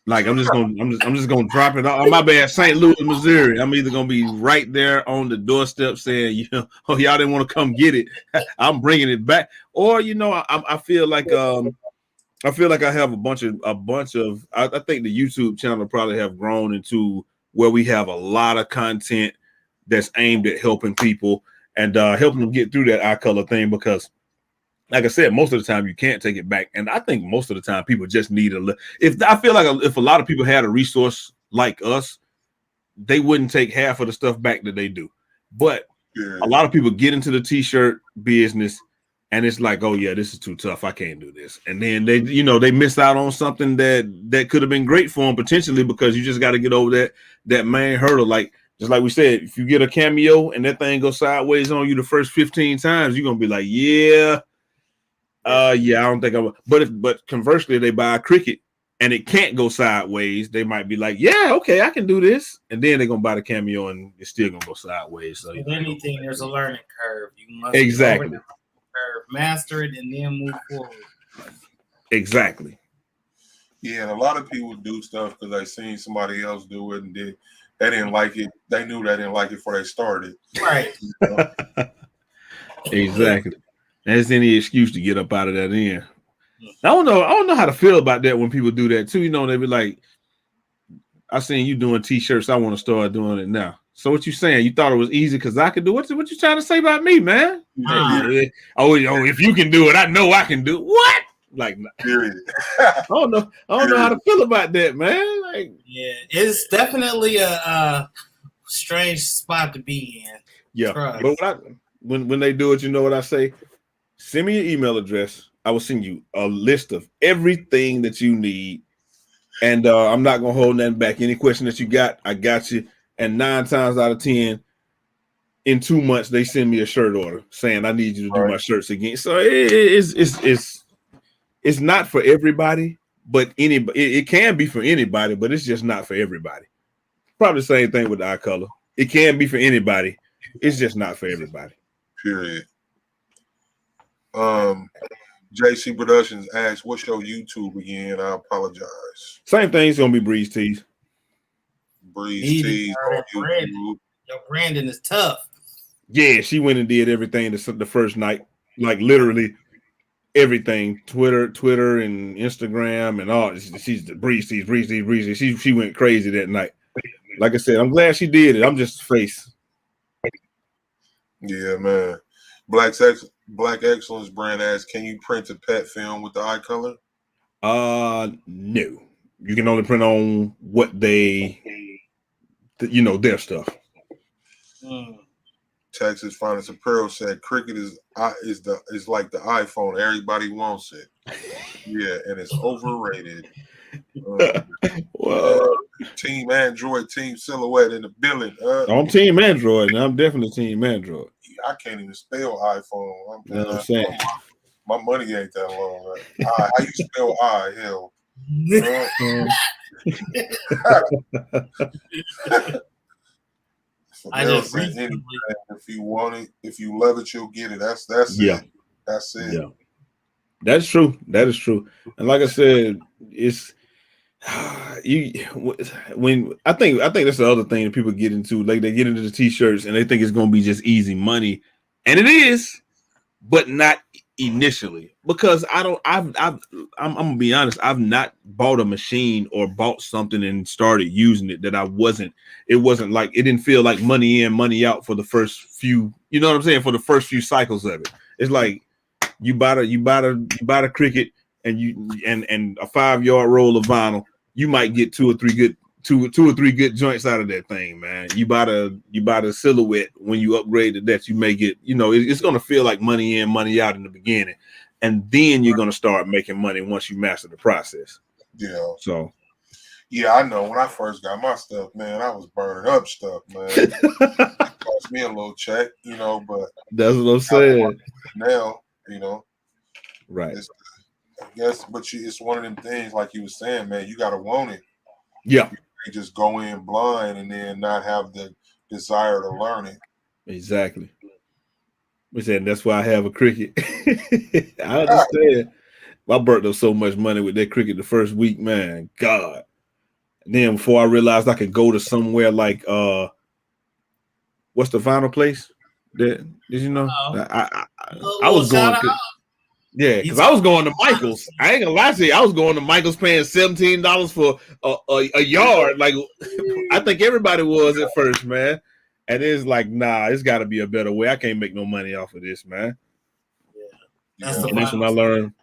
Like I'm just gonna drop it off. Oh, my bad, St. Louis, Missouri. I'm either gonna be right there on the doorstep saying, oh, y'all didn't want to come get it. I'm bringing it back. Or I feel like I have a bunch of. I think the YouTube channel probably have grown into where we have a lot of content that's aimed at helping people and helping them get through that eye color thing because. Like I said, most of the time you can't take it back, and I think most of the time people just need if I feel like if a lot of people had a resource like us, they wouldn't take half of the stuff back that they do. But a lot of people get into the t-shirt business, and it's like, oh yeah, this is too tough. I can't do this, and then they miss out on something that could have been great for them potentially because you just got to get over that main hurdle. Like just like we said, if you get a cameo and that thing goes sideways on you the first 15 times, you're gonna be like, yeah. I don't think I would. But conversely, they buy a Cricut and it can't go sideways. They might be like, yeah, okay, I can do this. And then they're going to buy the cameo and it's still going to go sideways. So, with anything, there's a learning curve. You must exactly curve, master it, and then move forward. Exactly. Yeah, and a lot of people do stuff because they seen somebody else do it and they didn't like it. They knew they didn't like it before they started. Right. Exactly. That's any excuse to get up out of that end. I don't know how to feel about that when people do that too. They be like, I seen you doing t-shirts. I want to start doing it now. So what you saying? You thought it was easy because I could do it? What you trying to say about me, man? Oh, if you can do it, I know I can do it. What? Like, period. I don't know how to feel about that, man. Like, yeah, it's definitely a strange spot to be in. Yeah, but when they do it, you know what I say? Send me your email address. I will send you a list of everything that you need. And I'm not going to hold nothing back. Any question that you got, I got you. And 9 times out of 10, in 2 months, they send me a shirt order saying, I need you to do my shirts again. So it's not for everybody, but it can be for anybody, but it's just not for everybody. Probably the same thing with the eye color. It can be for anybody. It's just not for everybody. Period. JC Productions asks, what's your YouTube again? I apologize. Same thing. It's gonna be Breeze Tees. Breeze Tees on YouTube. Your branding is tough. Yeah, she went and did everything the first night, like literally everything. Twitter and Instagram and all. She's the Breeze Tees. She went crazy that night. Like I said, I'm glad she did it. I'm just face. Yeah, man. Black Excellence brand asks, can you print a pet film with the eye color? No. You can only print on what their stuff. Texas Finance Apparel said Cricut is like the iPhone. Everybody wants it. Yeah, and it's overrated. Team Android, Team Silhouette in the building. I'm Team Android, and I'm definitely Team Android. I can't even spell iPhone. You know what I'm saying? My money ain't that long. Right? How you spell I? Hell. I just if you want it, if you love it, you'll get it. That's it. That's it. Yeah, that's true. That is true. And like I said, it's when I think that's the other thing that people get into. Like they get into the t-shirts and they think it's gonna be just easy money, and it is, but not initially. Because I'm gonna be honest, I've not bought a machine or bought something and started using it that it wasn't like, it didn't feel like money in, money out for the first few, you know what I'm saying? For the first few cycles of it. It's like you buy the Cricut and a 5-yard roll of vinyl, you might get two or three good joints out of that thing, man. You buy the Silhouette, when you upgrade to that, you may get, it's gonna feel like money in, money out in the beginning. And then you're gonna start making money once you master the process. Yeah. So yeah, I know. When I first got my stuff, man, I was burning up stuff, man. It cost me a little check, but that's what I'm saying. Now, right. I guess, but it's one of them things, like you were saying, man, you gotta want it. Yeah. You just go in blind and then not have the desire to learn it. Exactly. We said that's why I have a cricket. I understand. I burnt up so much money with that cricket the first week, man. God. And then before I realized I could go to somewhere like what's the final place? Did you know? I was going to because I was going to Michael's. I ain't gonna lie to you, I was going to Michael's paying $17 for a yard. Like I think everybody was at first, man. And it's like, nah, it's got to be a better way. I can't make no money off of this, man. Yeah, that's when I learned.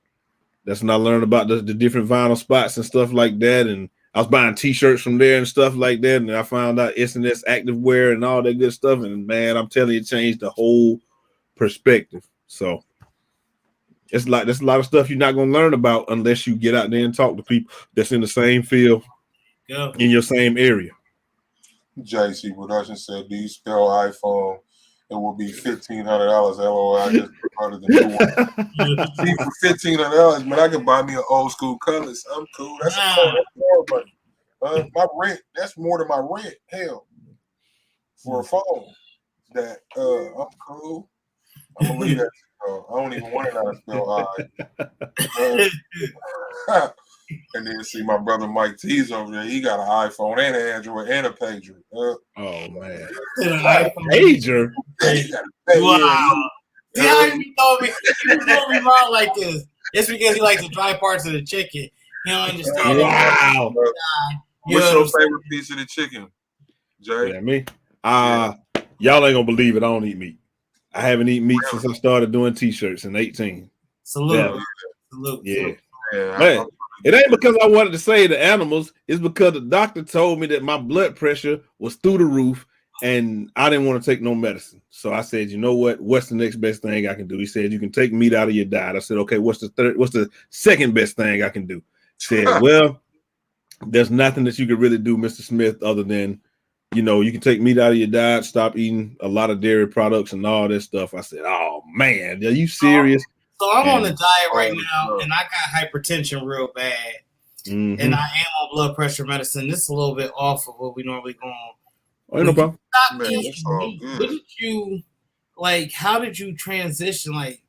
That's when I learned about the different vinyl spots and stuff like that. And I was buying T-shirts from there and stuff like that. And I found out S&S Activewear and all that good stuff. And man, I'm telling you, it changed the whole perspective. So it's like there's a lot of stuff you're not gonna learn about unless you get out there and talk to people that's in the same field, in your same area. JC Production said, "Do you spell iPhone? It will be $1,500. LOL. I just promoted the new one. See, for $1,500, man, I can buy me an old school colors. I'm cool. That's more money. My rent. That's more than my rent. Hell, for a phone. That I'm cool. I'm gonna leave that. I don't even want to know how to spell I. And then see my brother Mike T's over there. He got an iPhone and an Android and a pager. Oh man, pager! Wow. See how you told me? You told me wrong like this. It's because he likes the dry parts of the chicken. He don't understand. Wow. What's your favorite piece of the chicken, Jay? Yeah, me. Y'all ain't gonna believe it. I don't eat meat. I haven't eaten meat since I started doing T-shirts in 18. Salute. Yeah. Man, it ain't because I wanted to save the animals. It's because the doctor told me that my blood pressure was through the roof and I didn't want to take no medicine. So I said, you know what? What's the next best thing I can do? He said, you can take meat out of your diet. I said, okay, what's the second best thing I can do? He said, well, there's nothing that you can really do, Mr. Smith, other than, you know, you can take meat out of your diet, stop eating a lot of dairy products and all this stuff. I said, oh man, are you serious? So I'm on the diet right now, and I got hypertension real bad, and I am on blood pressure medicine. This is a little bit off of what we normally go on. Oh, no problem. What did you like? How did you transition? Like,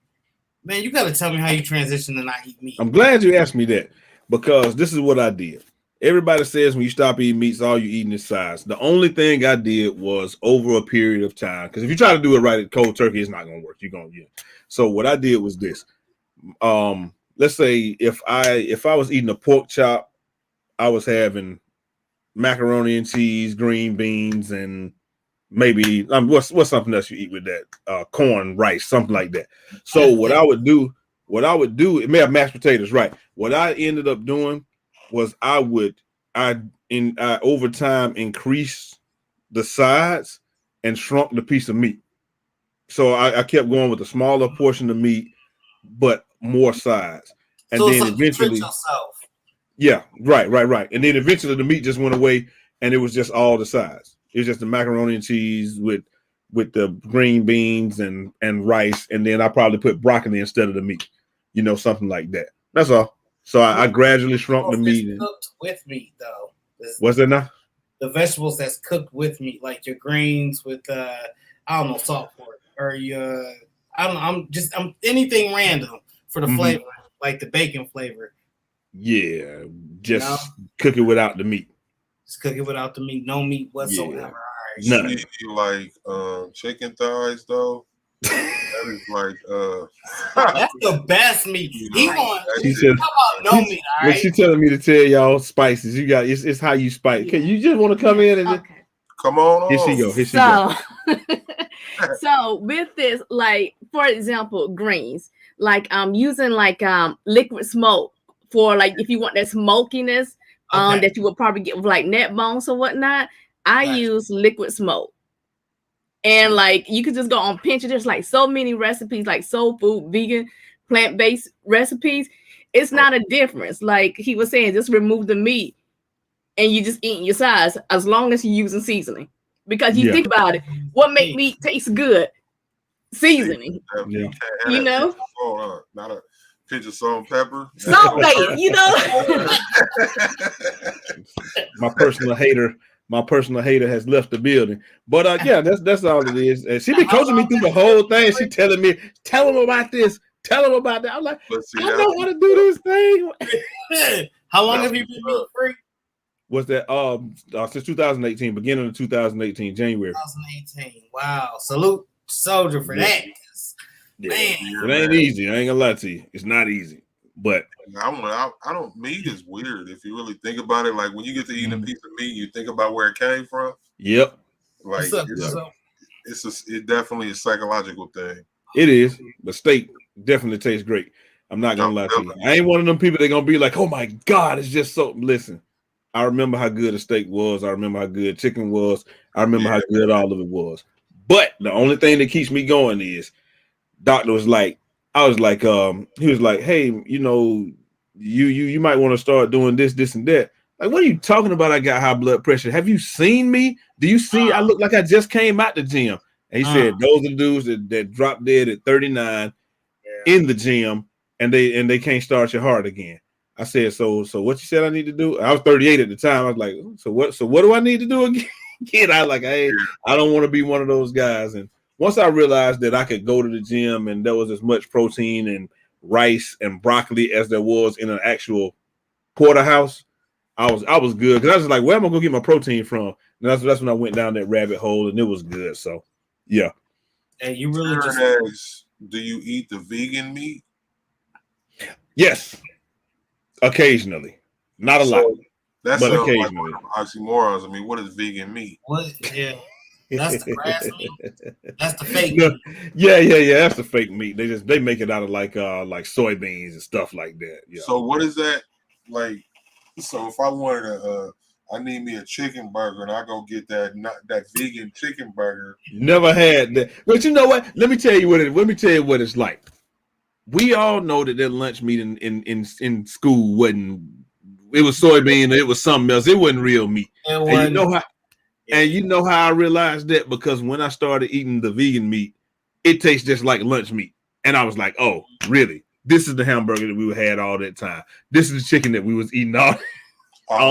man, you got to tell me how you transition to not eat meat. I'm glad you asked me that because this is what I did. Everybody says when you stop eating meat, all you eating is size. The only thing I did was over a period of time, because if you try to do it right at cold turkey, it's not going to work. You're going to get. So what I did was this. Let's say if I was eating a pork chop, I was having macaroni and cheese, green beans, and maybe what's something else you eat with that? Corn, rice, something like that. So what I would do, it may have mashed potatoes, right? What I ended up doing was I over time increased the size and shrunk the piece of meat. So I kept going with a smaller portion of meat, but more size. And so then eventually, yeah, right. And then eventually the meat just went away and it was just all the size. It was just the macaroni and cheese with the green beans and rice. And then I probably put broccoli instead of the meat, you know, something like that. That's all. So I gradually shrunk the meat. Cooked with meat, though. What's that now? The vegetables that's cooked with meat, like your greens with I don't know, salt pork, or your I'm anything random for the flavor, like the bacon flavor. Yeah, just cook it without the meat. Just cook it without the meat, no meat whatsoever. Yeah. All right. None. You like chicken thighs though? That is like that's the best meat. He wants. How about no meat? All right. She's telling me to tell y'all spices. You got it's how you spice. Okay, you just want to come in and just, come on. Here she go. So with this, like for example, greens, like using like liquid smoke for like if you want that smokiness that you would probably get with like neck bones or whatnot. I use liquid smoke. And like you could just go on Pinterest. There's like so many recipes, like soul food, vegan, plant-based recipes. It's not a difference. Like he was saying, just remove the meat and you just eating your size as long as you're using seasoning. Because you think about it, what make meat taste good? Seasoning. Yeah. You know? Not a pinch of salt and pepper. Salt bait, you know. My personal hater My personal hater has left the building. But yeah, that's all it is. And she been coaching me through the whole thing. She telling me, tell him about this, tell him about that. I'm like, I know how to do this thing. How long have you been meat free? What's that? Since 2018, beginning of 2018, January. 2018. Wow. Salute soldier for that. Yeah. Man. It ain't easy. I ain't gonna lie to you. It's not easy. But I don't. Meat is weird if you really think about it. Like when you get to eating a piece of meat, you think about where it came from. Yep. Like it definitely a psychological thing. It is. But steak definitely tastes great. I'm not gonna lie to you. I ain't one of them people that gonna be like, oh my God, it's just so. Listen, I remember how good a steak was. I remember how good chicken was. I remember how good all of it was. But the only thing that keeps me going is doctor was like, I was like, he was like, hey, you know, you might want to start doing this, and that. Like, what are you talking about? I got high blood pressure. Have you seen me? Do you see? I look like I just came out the gym. And he said, those are the dudes that dropped dead at 39 in the gym, and they can't start your heart again. I said, so what you said I need to do? I was 38 at the time. I was like, so what do I need to do again? I like, I don't want to be one of those guys. And once I realized that I could go to the gym and there was as much protein and rice and broccoli as there was in an actual porterhouse, I was good, because I was like, where am I gonna get my protein from? And that's when I went down that rabbit hole, and it was good. So yeah. And you really do you eat the vegan meat? Yes. Occasionally. Not a lot. That's but occasionally. Like oxymorons. I mean, what is vegan meat? What? Yeah. That's the grass meat. That's the fake meat. Yeah. That's the fake meat. They make it out of like soybeans and stuff like that. Yeah. So what is that like? So if I wanted to, I need me a chicken burger, and I go get that vegan chicken burger. Never had that, but you know what? Let me tell you what it's like. We all know that lunch meat in school wasn't. It was soybean. It was something else. It wasn't real meat. And you know how I realized that, because when I started eating the vegan meat, it tastes just like lunch meat, and I was like, oh, really? This is the hamburger that we had all that time. This is the chicken that we was eating all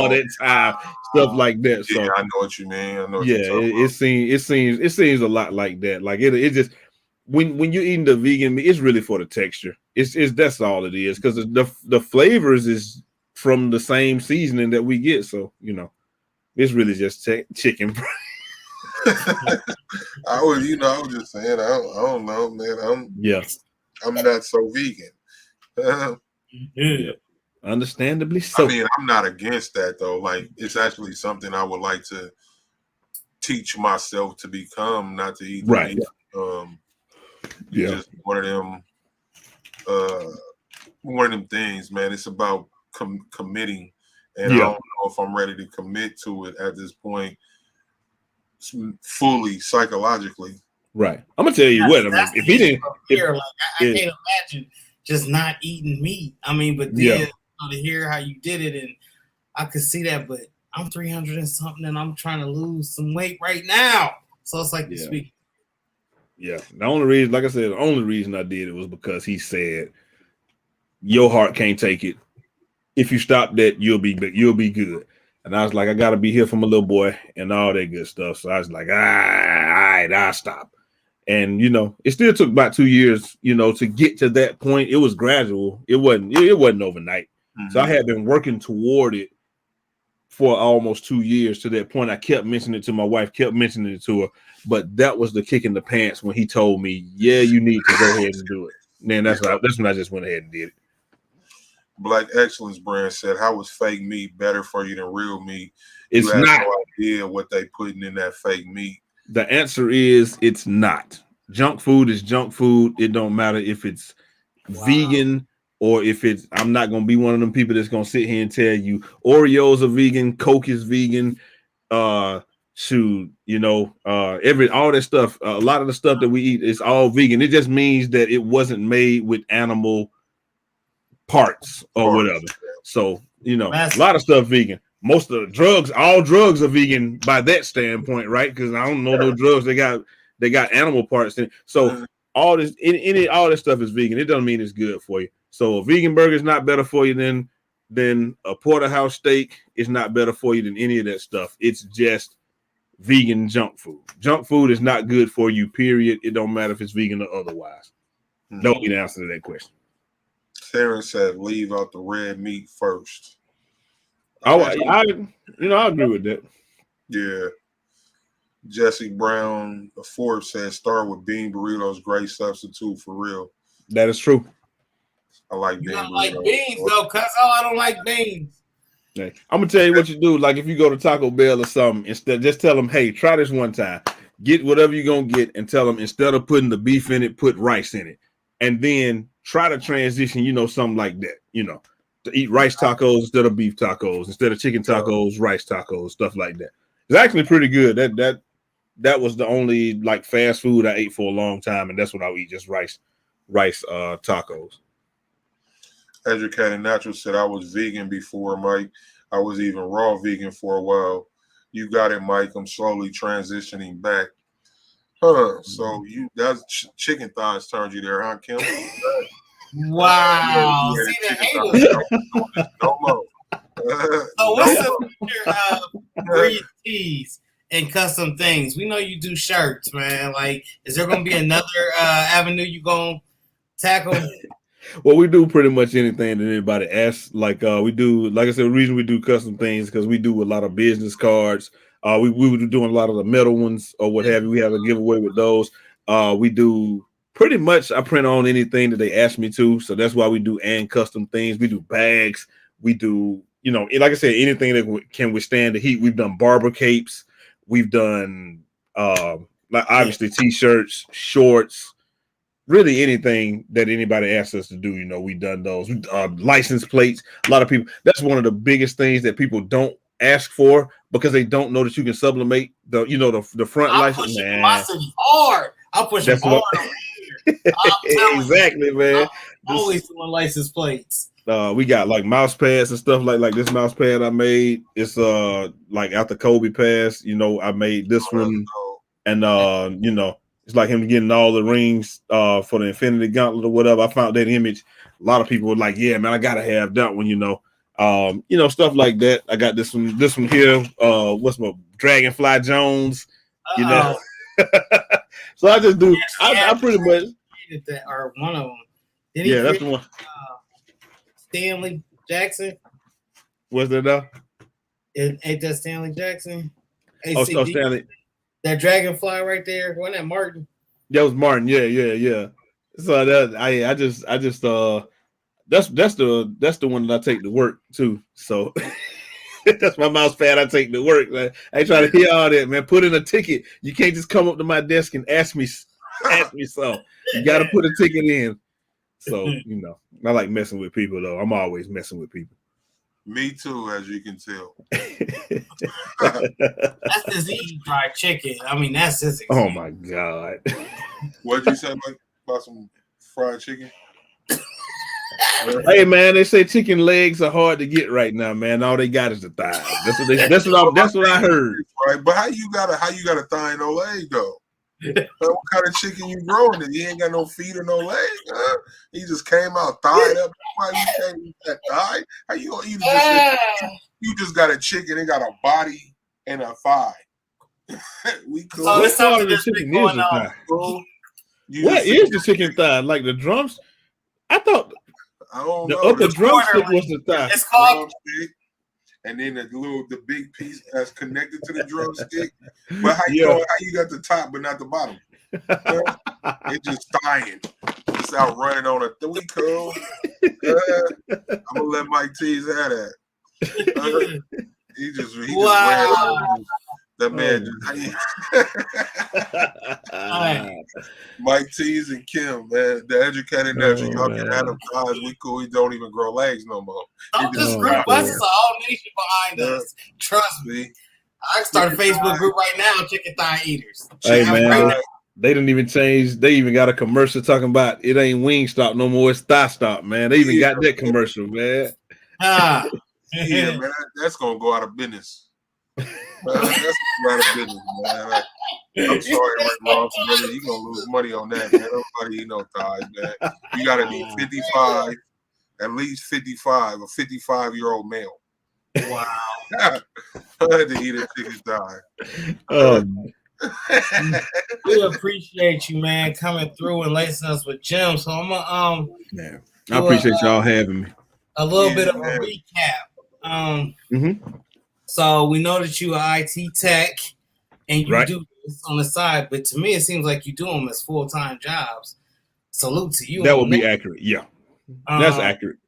that time, stuff like that. So yeah, I know what you mean. It seems a lot like that. Like it just when you're eating the vegan meat, it's really for the texture. It's that's all it is, because the flavors is from the same seasoning that we get. So you know, it's really just chicken. I was just saying. I don't know, man. I'm not so vegan. Yeah. Understandably so. I mean, I'm not against that though. Like, it's actually something I would like to teach myself to become, not to eat meat. Just one of them things, man. It's about committing, and I don't know if I'm ready to commit to it at this point fully psychologically. Right. I'm gonna tell you what. I mean, if he didn't, I can't imagine just not eating meat. I mean, but then to hear how you did it, and I could see that. But I'm 300 and something, and I'm trying to lose some weight right now. So it's like this week. Yeah. The only reason I did it was because he said your heart can't take it. If you stop that, you'll be good. And I was like, I gotta be here for my little boy and all that good stuff. So I was like, all right, I'll stop. And it still took about 2 years, to get to that point. It was gradual. It wasn't overnight. Mm-hmm. So I had been working toward it for almost 2 years to that point. I kept mentioning it to my wife, kept mentioning it to her, but that was the kick in the pants when he told me, yeah, you need to go ahead and do it. And then that's when I just went ahead and did it. Black Excellence brand said, how is fake meat better for you than real meat? It's not. No idea what they putting in that fake meat. The answer is it's not. Junk food is junk food. It don't matter if it's vegan or if it's. I'm not gonna be one of them people that's gonna sit here and tell you Oreos are vegan, Coke is vegan, all that stuff. A lot of the stuff that we eat is all vegan. It just means that it wasn't made with animal parts or whatever. So a lot of stuff vegan. Most of the drugs, all drugs are vegan by that standpoint, right? Because I don't know those drugs they got animal parts in it. So all this stuff is vegan. It doesn't mean it's good for you. So a vegan burger is not better for you than then a porterhouse steak is not better for you than any of that stuff. It's just vegan junk food. Junk food is not good for you, period. It don't matter if it's vegan or otherwise. Don't be the answer to that question. Karen said, leave out the red meat first. I agree with that. Yeah. Jesse Brown, the Forbes said, start with bean burritos, great substitute for real. That is true. I like beans. You bean don't like burritos. beans, though, cuz. Oh, I don't like beans. I'm gonna tell you what you do. Like if you go to Taco Bell or something, instead, just tell them, hey, try this one time. Get whatever you're gonna get, and tell them instead of putting the beef in it, put rice in it, and then try to transition. Something like that. To eat rice tacos instead of beef tacos, instead of chicken tacos, rice tacos, stuff like that. It's actually pretty good. That was the only like fast food I ate for a long time, and that's what I'll eat, just rice tacos. Educated Natural said, I was vegan before, Mike. I was even raw vegan for a while. You got it, Mike. I'm slowly transitioning back. So that's chicken thighs turned you there, huh, Kim? Wow. See the haters. No more. So what's the future of Breathe Tees and custom things? We know you do shirts, man. Like, is there going to be another avenue you going to tackle? Well, we do pretty much anything that anybody asks. Like we do, like I said, the reason we do custom things because we do a lot of business cards. We were doing a lot of the metal ones or what have you. We have a giveaway with those. We do pretty much. I print on anything that they ask me to, so that's why we do and custom things. We do bags. We do, like I said, anything that can withstand the heat. We've done barber capes. We've done like obviously t-shirts, shorts. Really anything that anybody asks us to do, we've done those. License plates. A lot of people, that's one of the biggest things that people don't ask for because they don't know that you can sublimate the front license. My city hard. I'm pushing hard over here. Exactly, man. I'm always doing license plates. We got like mouse pads and stuff like this mouse pad I made. It's like after Kobe passed, I made this one, and it's like him getting all the rings for the Infinity Gauntlet or whatever. I found that image. A lot of people were like, "Yeah, man, I gotta have that one." Stuff like that. I got this one here. What's my Dragonfly Jones? So I just do. I pretty much that or one of them. That's the one. Stanley Jackson. Was there now? Ain't that Stanley Jackson? Oh, Stanley. That Dragonfly right there, wasn't that Martin? That was Martin. Yeah. So that's the one that I take to work too. So that's my mouse pad I take to work. Man. I ain't trying to hear all that, man. Put in a ticket. You can't just come up to my desk and ask me so. You got to put a ticket in. So I like messing with people though. I'm always messing with people. Me too, as you can tell. That's just eating fried chicken. I mean, that's just oh my God. What did you say about some fried chicken? Hey man, they say chicken legs are hard to get right now, man. All they got is the thighs. That's what I heard. Right, but how you got a thigh and no leg though? What kind of chicken you growing? He ain't got no feet or no leg. He just came out thigh'd up. Why you can't eat that thigh? How you gonna eat it? You just got a chicken. It got a body and a thigh. We cool. So what part of the chicken is the thigh? What is the chicken thigh? Like the drums? I thought the upper drumstick was the thigh. It's called. And then the big piece that's connected to the drumstick. But how you got the top but not the bottom? It's just dying. It's out running on a we cool. I'm gonna let Mike Tease have that. He just ran. That man Mike Tease and Kim, man, the educated natural. Y'all can have them guys. We cool. We don't even grow legs no more. This group, us is all nation behind us. Trust me. I can start a Facebook group right now, chicken thigh eaters. Hey man, they didn't even change. They even got a commercial talking about it ain't wing stop no more. It's thigh stop, man. They even got that commercial, man. Yeah, man, that's gonna go out of business. That's out of business, man. I'm sorry, Rick Ross, brother. You gonna lose money on that, man. Nobody eat no thighs, man. You gotta be 55 at least 55, a 55-year-old male. Wow. I had to eat a chicken thigh. We appreciate you, man, coming through and lacing us with gems. So I'm gonna man, I appreciate y'all having me. A little bit of a recap. So we know that you are IT tech and you do this on the side, but to me it seems like you do them as full-time jobs. Salute to you. That would be accurate. Yeah, that's accurate.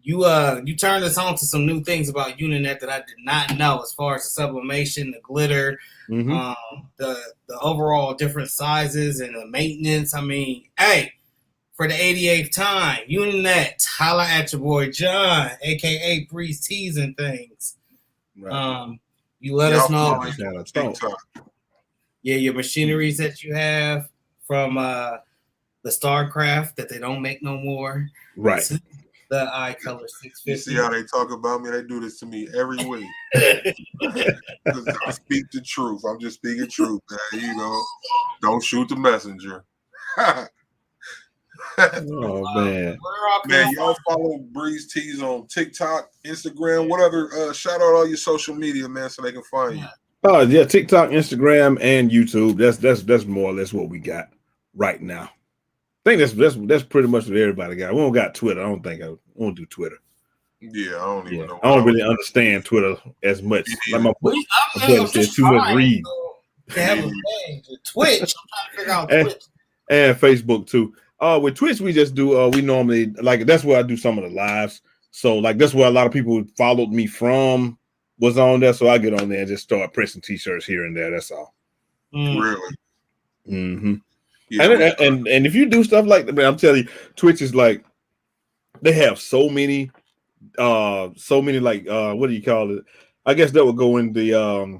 You turned us on to some new things about Uninet that I did not know, as far as the sublimation, the glitter, the overall different sizes and the maintenance. I mean, hey, for the 88th time, Uninet, holla at your boy John, aka Breeze Tees and things. Right. You let us know your machineries that you have from the StarCraft that they don't make no more. Right. The iColor 650. You see how they talk about me? They do this to me every week. I speak the truth. I'm just speaking truth, man. You know, don't shoot the messenger. Oh man, y'all follow Breeze Tees on TikTok, Instagram. What other shout out all your social media, man, so they can find you. Oh yeah, TikTok, Instagram, and YouTube. That's more or less what we got right now. I think that's pretty much what everybody got. We don't got Twitter. I don't think I won't do Twitter. Yeah, I don't even know. I don't really understand Twitter as much. Like my brother said, too much read. Twitch. I'm trying to figure out Twitch. And Facebook too. With Twitch, we just do. We normally that's where I do some of the lives. So that's where a lot of people who followed me from was on there. So I get on there and just start pressing T-shirts here and there. That's all. Really. Mm-hmm. Yeah, and if you do stuff like that, I'm telling you, Twitch is they have so many what do you call it? I guess that would go in the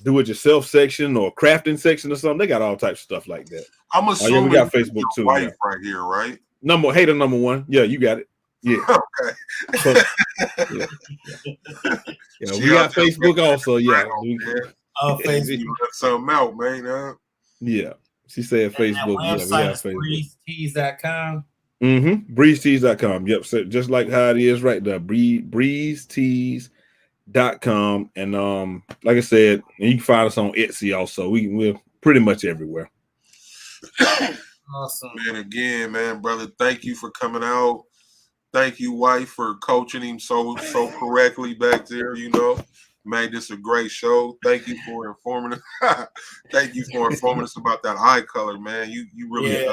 do it yourself section or crafting section or something. They got all types of stuff like that. I'm assuming we got Facebook too. Wife right here, right? Hater number one. Yeah, you got it. Yeah. Okay. So, we got Facebook also. Yeah. Facebook. Something out, man. Yeah. She said Facebook. Yeah, we have Facebook. BreezeTees.com. BreezeTees.com. Yep. So just like how it is right there. BreezeTees.com. And like I said, you can find us on Etsy also. We're pretty much everywhere. Awesome. Man, again, man, brother, thank you for coming out. Thank you, wife, for coaching him so correctly back there, Made this a great show. Thank you for informing us. Thank you for informing us about that eye color, man. You really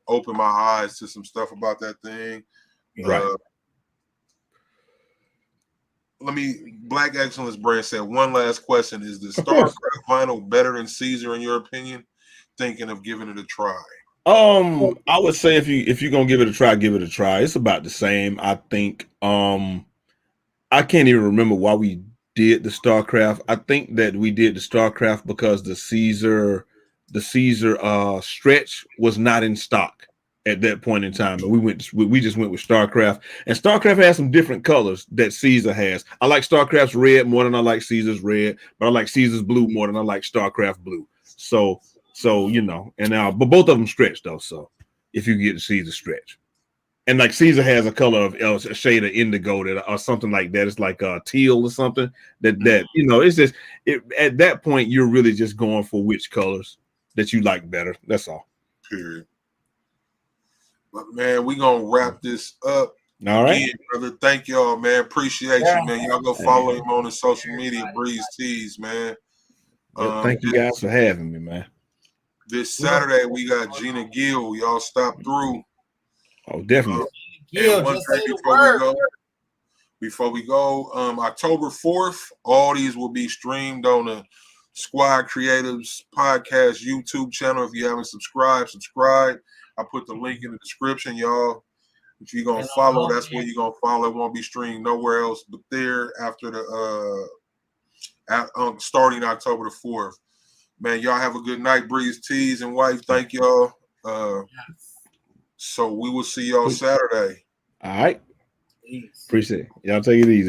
opened my eyes to some stuff about that thing. Right. Black Excellence Brand said, one last question. Is the StarCraft vinyl better than Caesar in your opinion? Thinking of giving it a try. I would say if you're gonna give it a try, give it a try. It's about the same. I think I can't even remember why we did the StarCraft. I think that we did the StarCraft because the Caesar stretch was not in stock at that point in time, and we just went with StarCraft. And StarCraft has some different colors that Caesar has. I like StarCraft's red more than I like Caesar's red, but I like Caesar's blue more than I like StarCraft blue. So and but both of them stretch though. So if you get the Caesar stretch. And like Caesar has a color of a shade of indigo or something like that. It's like teal or something that it's just at that point you're really just going for which colors that you like better. That's all. Period. But man, we gonna wrap this up. All right, again, brother. Thank y'all, man. Appreciate you, man. Y'all go follow him on the social media, Breeze Tees, man. Thank you guys for having me, man. This Saturday we got Gina Gill. Y'all stop through. Oh, definitely. Before we go, October 4th, all these will be streamed on the Squad Creatives Podcast YouTube channel. If you haven't subscribed, subscribe. I put the link in the description, y'all. If you're gonna follow, that's where you're gonna follow. It won't be streamed nowhere else but there after the starting October the 4th. Man, y'all have a good night, Breeze Tees and wife. Thank y'all. So we will see y'all Saturday. All right. Appreciate it. Y'all take it easy, man.